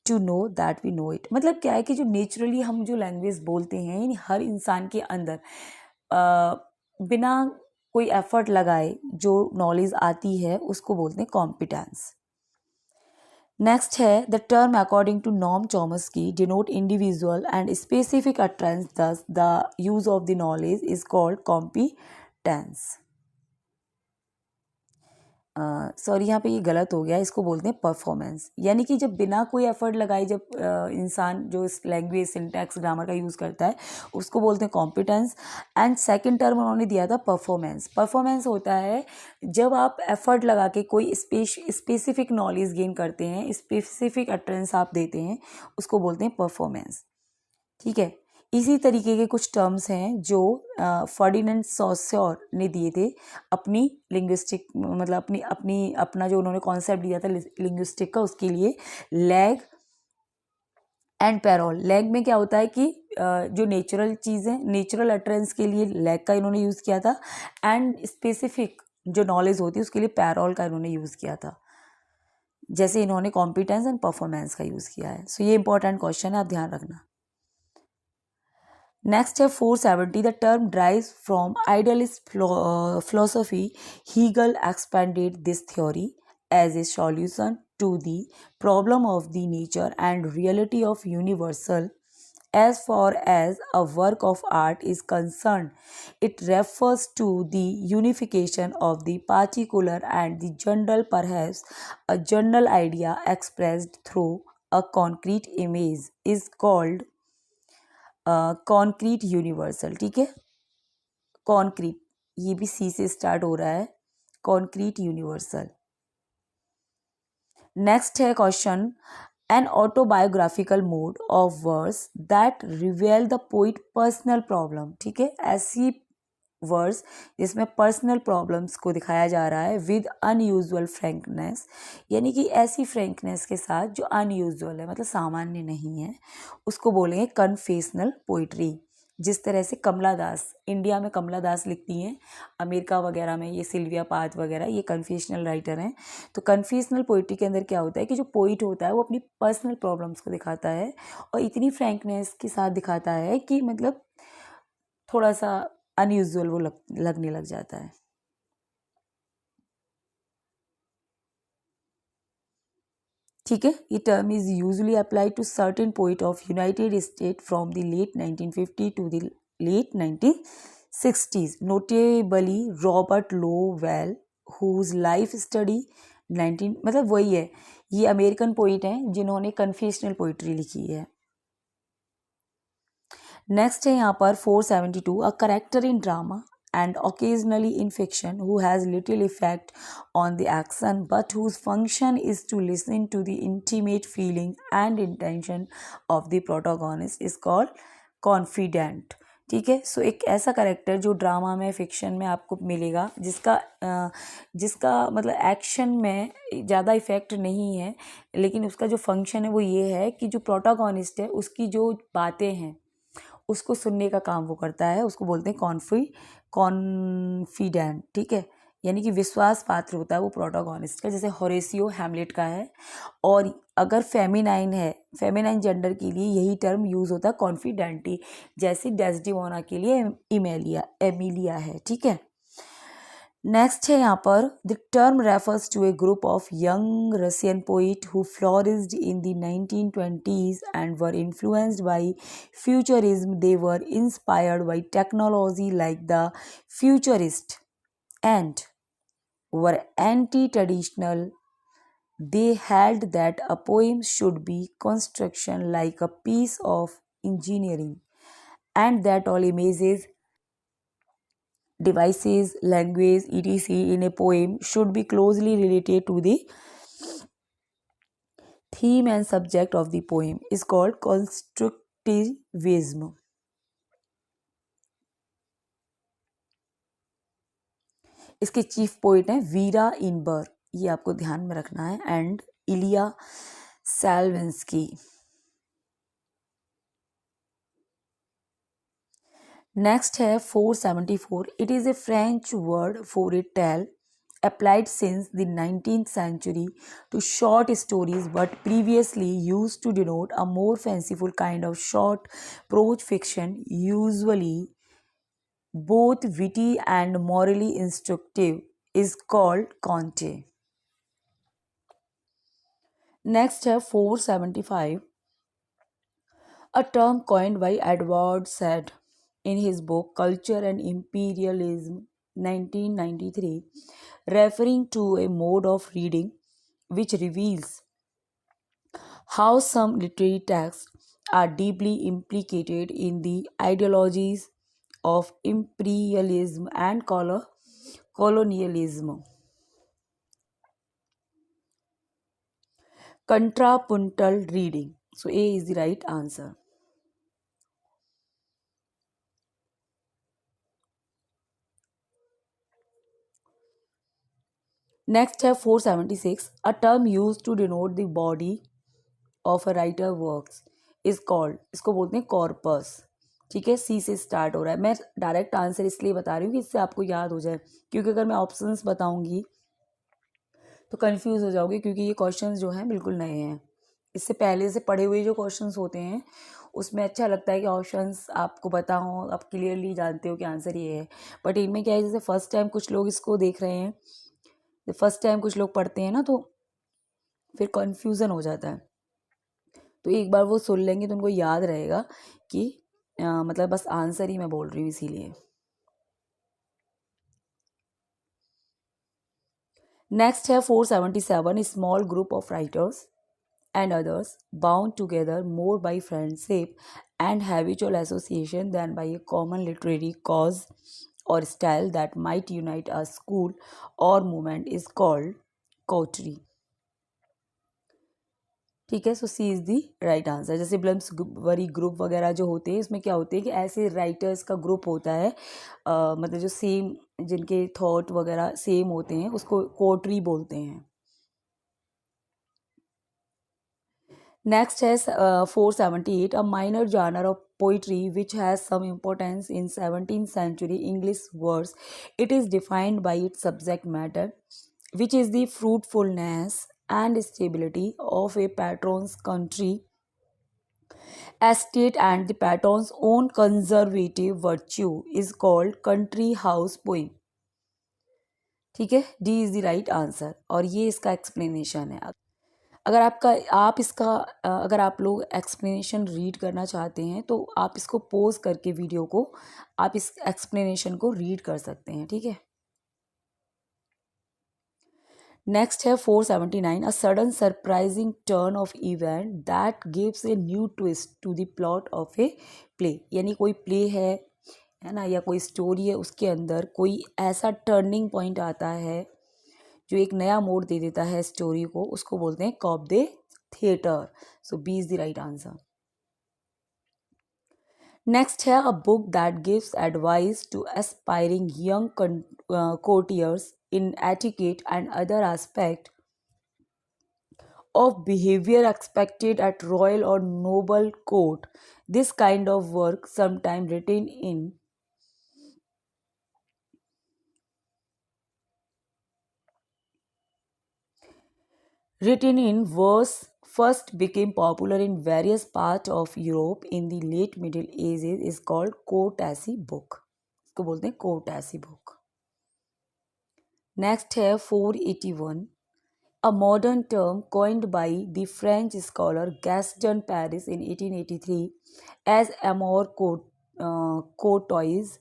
to know that we know it। मतलब क्या है कि जो नेचुरली हम जो लैंग्वेज बोलते हैं, यानी हर इंसान के अंदर बिना कोई एफर्ट लगाए जो नॉलेज आती है, उसको बोलते हैं कॉम्पिटेंस। नेक्स्ट है the term according to Noam Chomsky denote individual and specific utterance, thus the use of the knowledge is called competence. Sorry यहाँ पे ये गलत हो गया, इसको बोलते हैं परफॉर्मेंस। यानी कि जब बिना कोई एफर्ट लगाए जब इंसान जो इस लैंग्वेज सिंटैक्स ग्रामर का यूज़ करता है, उसको बोलते हैं कॉम्पिटेंस। एंड सेकंड टर्म उन्होंने दिया था परफॉर्मेंस। परफॉर्मेंस होता है जब आप एफर्ट लगा के कोई स्पेसिफिक नॉलेज गेन करते हैं, स्पेसिफिक अटरेंस आप देते हैं, उसको बोलते हैं परफॉर्मेंस। ठीक है, इसी तरीके के कुछ टर्म्स हैं जो फर्डिनेंड सॉस्योर ने दिए थे अपनी लिंग्विस्टिक, मतलब अपना जो उन्होंने कॉन्सेप्ट दिया था लिंग्विस्टिक का, उसके लिए लैग एंड पैरोल। लैग में क्या होता है कि जो नेचुरल चीज़ें, नेचुरल अटरेंस के लिए लैग का इन्होंने यूज़ किया था, एंड स्पेसिफिक जो नॉलेज होती है उसके लिए पैरोल का इन्होंने यूज़ किया था, जैसे इन्होंने कॉम्पिटेंस एंड परफॉर्मेंस का यूज़ किया है। सो ये इंपॉर्टेंट क्वेश्चन है, आप ध्यान रखना। नेक्स्ट है 470, the term drives from idealist philosophy। Hegel expanded this theory as a solution to the problem of the nature and reality of universal। As far as a work of art is concerned, it refers to the unification of the particular and the general, perhaps a general idea expressed through a concrete image is called concrete universal. ठीक है, concrete, ये भी सी से start हो रहा है, concrete universal. Next है question, N autobiographical mode of words that रिवेल the poet personal problem. ठीक है, ऐसी वर्ड्स जिसमें पर्सनल प्रॉब्लम्स को दिखाया जा रहा है विद अनयूजुअल फ्रैंकनेस, यानी कि ऐसी फ्रैंकनेस के साथ जो अनयूजुअल है, मतलब सामान्य नहीं है, उसको बोलेंगे कन्फेशनल पोइट्री। जिस तरह से कमला दास, इंडिया में कमला दास लिखती हैं, अमेरिका वगैरह में ये सिल्विया पाथ वगैरह, ये कन्फेशनल राइटर हैं। तो कन्फेशनल पोइट्री के अंदर क्या होता है कि जो पोइट होता है वो अपनी पर्सनल प्रॉब्लम्स को दिखाता है, और इतनी फ्रैंकनेस के साथ दिखाता है कि मतलब थोड़ा सा अनयूजुअल वो लगने लग जाता है। ठीक है, ये term is usually applied to certain poet of United State from the late 1950 to the late 1960s, notably Robert Lowell, whose life study 19 मतलब वही है, ये अमेरिकन पोइट हैं जिन्होंने कन्फेशनल पोइट्री लिखी है। नेक्स्ट है यहाँ पर 472, a character in drama and occasionally in fiction who has little effect on the action but whose function is to listen to the intimate feeling and intention of the protagonist is called confidant। ठीक है, सो एक ऐसा character जो drama में fiction में आपको मिलेगा जिसका मतलब एक्शन में ज़्यादा इफेक्ट नहीं है, लेकिन उसका जो फंक्शन है वो ये है कि जो प्रोटागोनिस्ट है उसकी जो बातें हैं उसको सुनने का काम वो करता है, उसको बोलते हैं कॉन्फिडेंट। ठीक है, यानी कि विश्वास पात्र होता है वो प्रोटागोनिस्ट का, जैसे होरेसियो हैमलेट का है। और अगर फेमिनाइन है, फेमिनाइन जेंडर के लिए यही टर्म यूज होता है कॉन्फिडेंटी, जैसे डेस्डिमोना के लिए एमिलिया है। ठीक है, नेक्स्ट है यहाँ पर, the term refers to a group of young Russian poet who flourished in the 1920s and were influenced by futurism. They were inspired by technology like the futurist and were anti traditional. They held that a poem should be construction like a piece of engineering and that all images, devices, language, etc. in a poem should be closely related to the theme and subject of the poem is called constructivism। इसके chief poet हैं वीरा इनबर, ये आपको ध्यान में रखना है, and Iliya सैल्विंस्की। Next है 474, it is a French word for a tale applied since the 19th century to short stories but previously used to denote a more fanciful kind of short prose fiction, usually both witty and morally instructive, is called conte। Next है 475, a term coined by Edward Said in his book Culture and Imperialism 1993, referring to a mode of reading which reveals how some literary texts are deeply implicated in the ideologies of imperialism and colonialism। Contrapuntal reading, so A is the right answer। Next है 476, a term used to denote the body of a writer works is called, इसको बोलते हैं corpus. ठीक है, सी से start हो रहा है। मैं डायरेक्ट आंसर इसलिए बता रही हूँ कि इससे आपको याद हो जाए, क्योंकि अगर मैं ऑप्शंस बताऊंगी तो कंफ्यूज हो जाओगे, क्योंकि ये क्वेश्चंस जो हैं बिल्कुल नए हैं। इससे पहले से पढ़े हुए जो क्वेश्चंस होते हैं उसमें अच्छा लगता है कि ऑप्शंस आपको पता हो, आप क्लियरली जानते हो कि आंसर ये है। बट इनमें क्या है, जैसे फर्स्ट टाइम कुछ लोग इसको देख रहे हैं, फर्स्ट टाइम कुछ लोग पढ़ते हैं ना, तो फिर कन्फ्यूज़न हो जाता है। तो एक बार वो सुन लेंगे तो उनको याद रहेगा कि मतलब बस आंसर ही मैं बोल रही हूँ इसीलिए। नेक्स्ट है 477, small group of writers and others bound together more by friendship and habitual association than by a common literary cause or style that might unite a school or movement is called coterie। ठीक है, सो C is the right answer. जैसे ब्लम्सबरी group वगैरह जो होते हैं, इसमें क्या होते हैं कि ऐसे राइटर्स का ग्रुप होता है, मतलब जो सेम, जिनके थॉट वगैरह सेम होते हैं, उसको कोटरी बोलते हैं। Next has 478, a minor genre of poetry which has some importance in 17th century English verse. It is defined by its subject matter, which is the fruitfulness and stability of a patron's country estate and the patron's own conservative virtue is called country house poem। ठीक है, D is the right answer, और ये इसका explanation है। अगर आप लोग explanation read करना चाहते हैं तो आप इसको पॉज करके वीडियो को आप इस एक्सप्लेनेशन को रीड कर सकते हैं। ठीक है, नेक्स्ट है 479, a sudden surprising turn of event that gives a new twist to the plot of a play. यानी कोई प्ले है ना, या कोई स्टोरी है, उसके अंदर कोई ऐसा टर्निंग पॉइंट आता है जो एक नया मोड़ दे देता है स्टोरी को, उसको बोलते हैं coup de theatre. So B is the right answer. Next है a book that gives advice to aspiring young courtiers in etiquette and other aspect of behavior expected at royal or noble court. This kind of work, sometimes written in verse, first became popular in various parts of Europe in the late Middle Ages, is called courtesy book. इसको बोलते हैं courtesy book. Next है 481, a modern term coined by the French scholar Gaston Paris in 1883 as amour courtois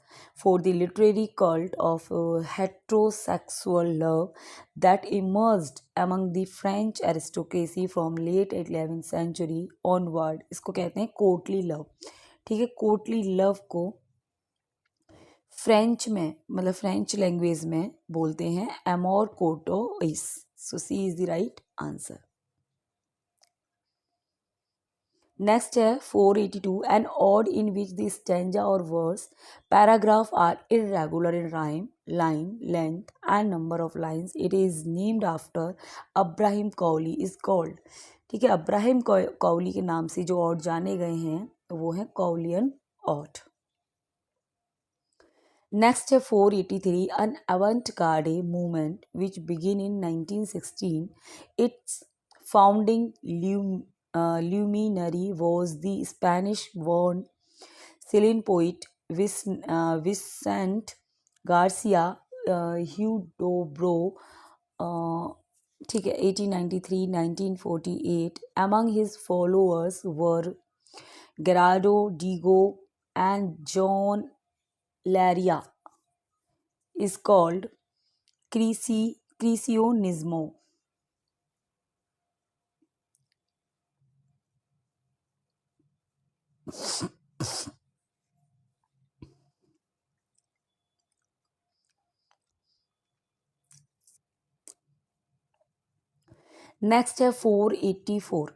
for the literary cult of heterosexual love that emerged among the French aristocracy from late 11th century onward. इसको कहते हैं courtly love. ठीक है, courtly love को French में, मतलब French language में बोलते हैं amour courtois. So C is the right answer. Next है 482, an ode in which the stanza और verse paragraph are irregular in rhyme, line length and number of lines. It is named after Abraham Cowley is called. ठीक है, अब्राहिम कौली के नाम से जो odd जाने गए हैं वो है कौलियन ऑड। Next है 483, an avant-garde movement which began in 1916. Its founding luminary was the Spanish-born Chilean poet Vicente Garcia Huidobro. ठीक है, 1893 1948. Among his followers were Gerardo Diego and John Laria, is called Creacionismo. Next है 484,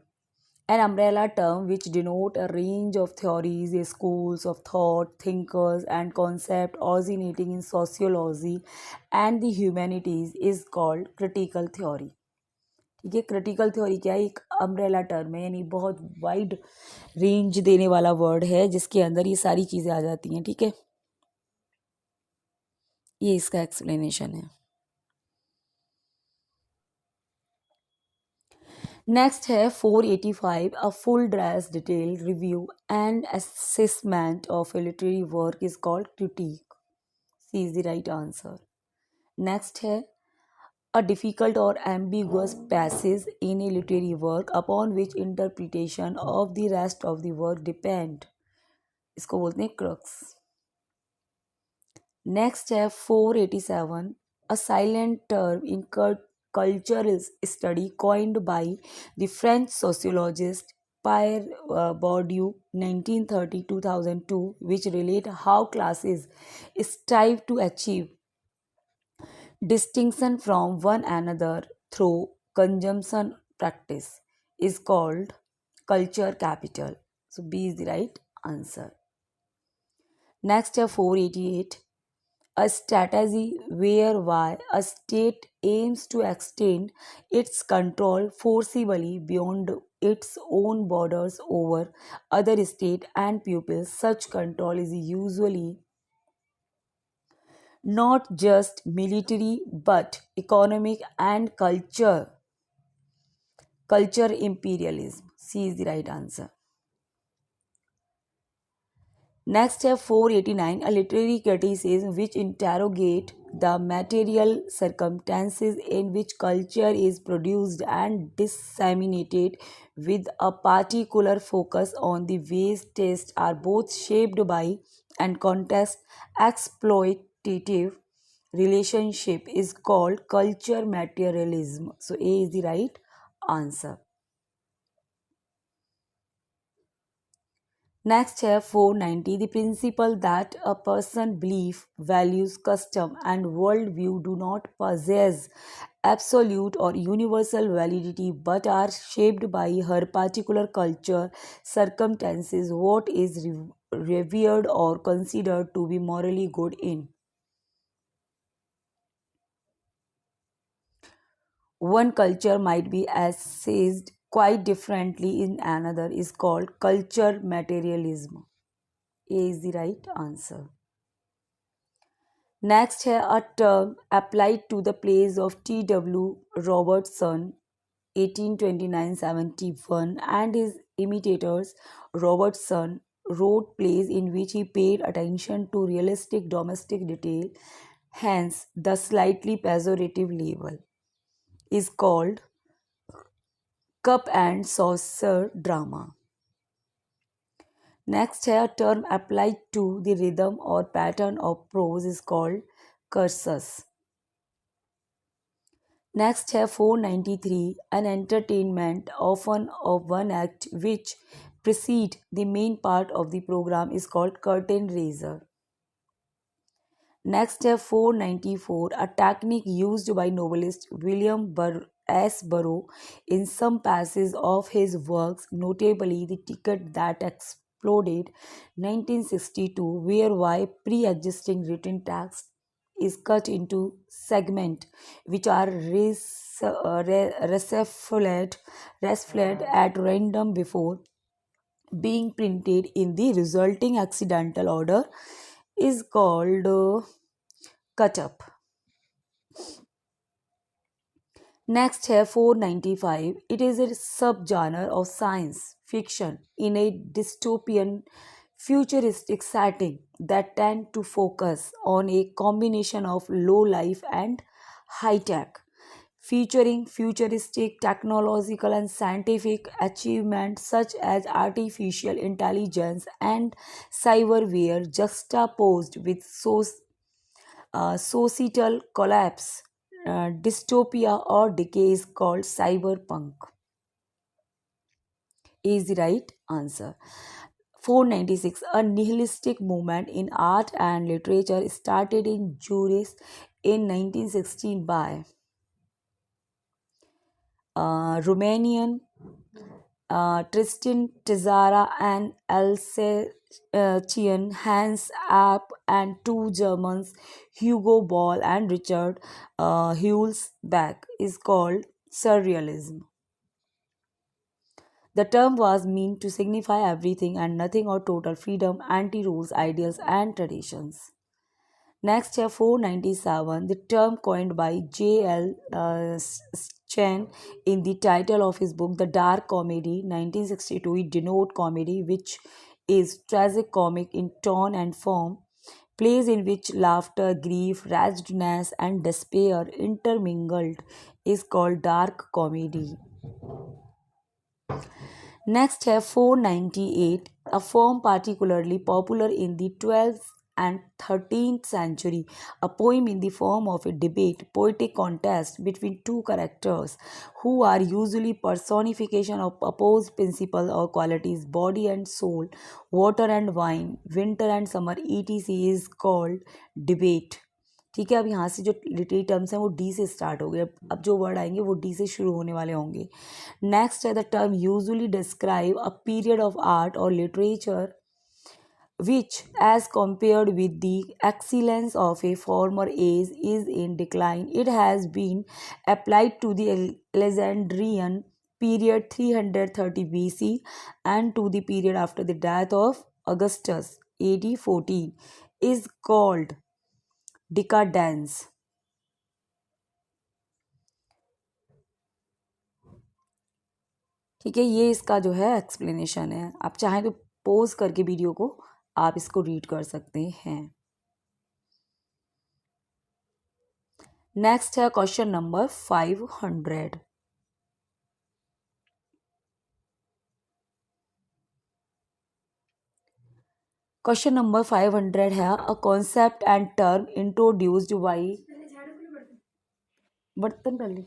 an umbrella term which denote a range of theories, schools of thought, thinkers and concepts originating in sociology and the humanities is called critical theory. ठीक है, critical theory क्या है, एक umbrella term है, यानी बहुत wide range देने वाला वर्ड है जिसके अंदर ये सारी चीज़ें आ जाती हैं। ठीक है, ये इसका एक्सप्लेनेशन है। नेक्स्ट है 485, a full dress detail review and assessment of a literary work is called critique. C is the right answer. Next है a difficult or ambiguous passage in a literary work upon which interpretation of the rest of the work depend, इसको बोलते हैं crux. Next है 487, a silent term in cultural study coined by the French sociologist Pierre Bourdieu 1930-2002, which relate how classes strive to achieve distinction from one another through consumption practice, is called culture capital. So B is the right answer. Next है 488, a strategy whereby a state aims to extend its control forcibly beyond its own borders over other states and peoples. Such control is usually not just military but economic and culture imperialism. C is the right answer. Next है 489, a literary criticism which interrogate the material circumstances in which culture is produced and disseminated with a particular focus on the ways tastes are both shaped by and context exploitative relationship is called culture materialism. So A is the right answer. Next है 490. The principle that a person belief, values, custom and worldview do not possess absolute or universal validity but are shaped by her particular culture, circumstances, what is revered or considered to be morally good in one culture might be assessed quite differently in another is called culture materialism. A is the right answer. Next है a term applied to the plays of T.W. Robertson 1829-71 and his imitators. Robertson wrote plays in which he paid attention to realistic domestic detail, hence the slightly pejorative label is called cup and saucer drama. Next है a term applied to the rhythm or pattern of prose is called cursus. Next है 493. An entertainment, often of one act, which precede the main part of the program is called curtain raiser. Next है 494. A technique used by novelist William S. Burroughs in some passages of his works, notably The Ticket That Exploded 1962, whereby pre-existing written text is cut into segments which are reshuffled at random before being printed in the resulting accidental order is called cut up. Next है 495. It is a subgenre of science fiction in a dystopian futuristic setting that tend to focus on a combination of low life and high tech, featuring futuristic technological and scientific achievements such as artificial intelligence and cyberware juxtaposed with societal collapse, dystopia, or decay is called cyberpunk. Is the right answer. 496. A nihilistic movement in art and literature started in Zurich in 1916 by Romanian Tristan Tzara and Alsatian Hans App and two Germans, Hugo Ball and Richard Hulsbeck, is called surrealism. The term was meant to signify everything and nothing or total freedom, anti-rules, ideals and traditions. Next है 497. The term coined by J.L. Chen in the title of his book The Dark Comedy 1962, it denotes comedy which is tragic-comic in tone and form, plays in which laughter, grief, wretchedness and despair intermingled is called dark comedy. Next है 498. A form particularly popular in the 12th and 13th century, a poem in the form of a debate, poetic contest between two characters who are usually personification of opposed principles or qualities, body and soul, water and wine, winter and summer, etc. is called debate. ठीक है, अब यहाँ से जो literary terms हैं वो D से start हो गए, अब जो वर्ड आएंगे वो डी से शुरू होने वाले होंगे. नेक्स्ट है the term usually describe a period of art और literature which, as compared with the excellence of a former age, is in decline. It has been applied to the Alexandrian period 330 BC and to the period after the death of Augustus AD 14 is called decadence. ठीक है, ये इसका जो है explanation है. आप चाहें तो पोज करके वीडियो को आप इसको रीड कर सकते हैं. नेक्स्ट है क्वेश्चन नंबर 500. क्वेश्चन नंबर 500 है a concept and term introduced by Burton कर ली।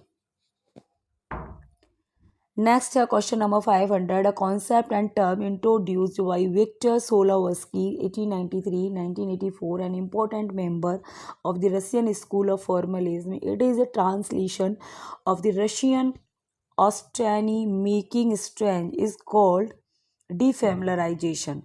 नेक्स्ट है question number 500 a concept and term introduced by Viktor Shklovsky 1893 1984 an important member of the Russian school of formalism. It is a translation of the Russian ostranenie making strange is called defamiliarization.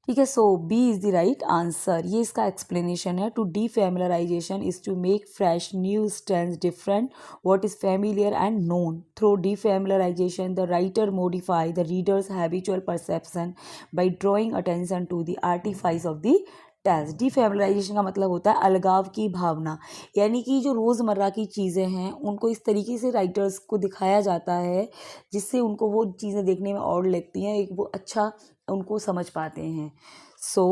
ठीक है, so B is the right answer. ये इसका explanation है। To defamiliarization is to make fresh new strands different what is familiar and known. Through defamiliarization, the writer modify the reader's habitual perception by drawing attention to the artifice of the test. Defamiliarization का मतलब होता है अलगाव की भावना, यानी कि जो रोज़मर्रा की चीज़ें हैं उनको इस तरीके से राइटर्स को दिखाया जाता है जिससे उनको वो चीज़ें देखने में और लगती हैं, एक वो अच्छा उनको समझ पाते हैं। सो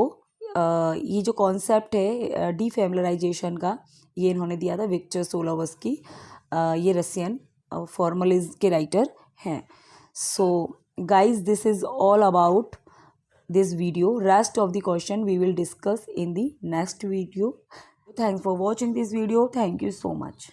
ये जो कॉन्सेप्ट है डिफेमलाइजेशन का, ये इन्होंने दिया था विक्टर सोलोवस्की। ये रशियन फॉर्मलिज्म के राइटर हैं। So guys this is all about this video. Rest of the question we will discuss in the next video. Thanks for watching this video. Thank you so much.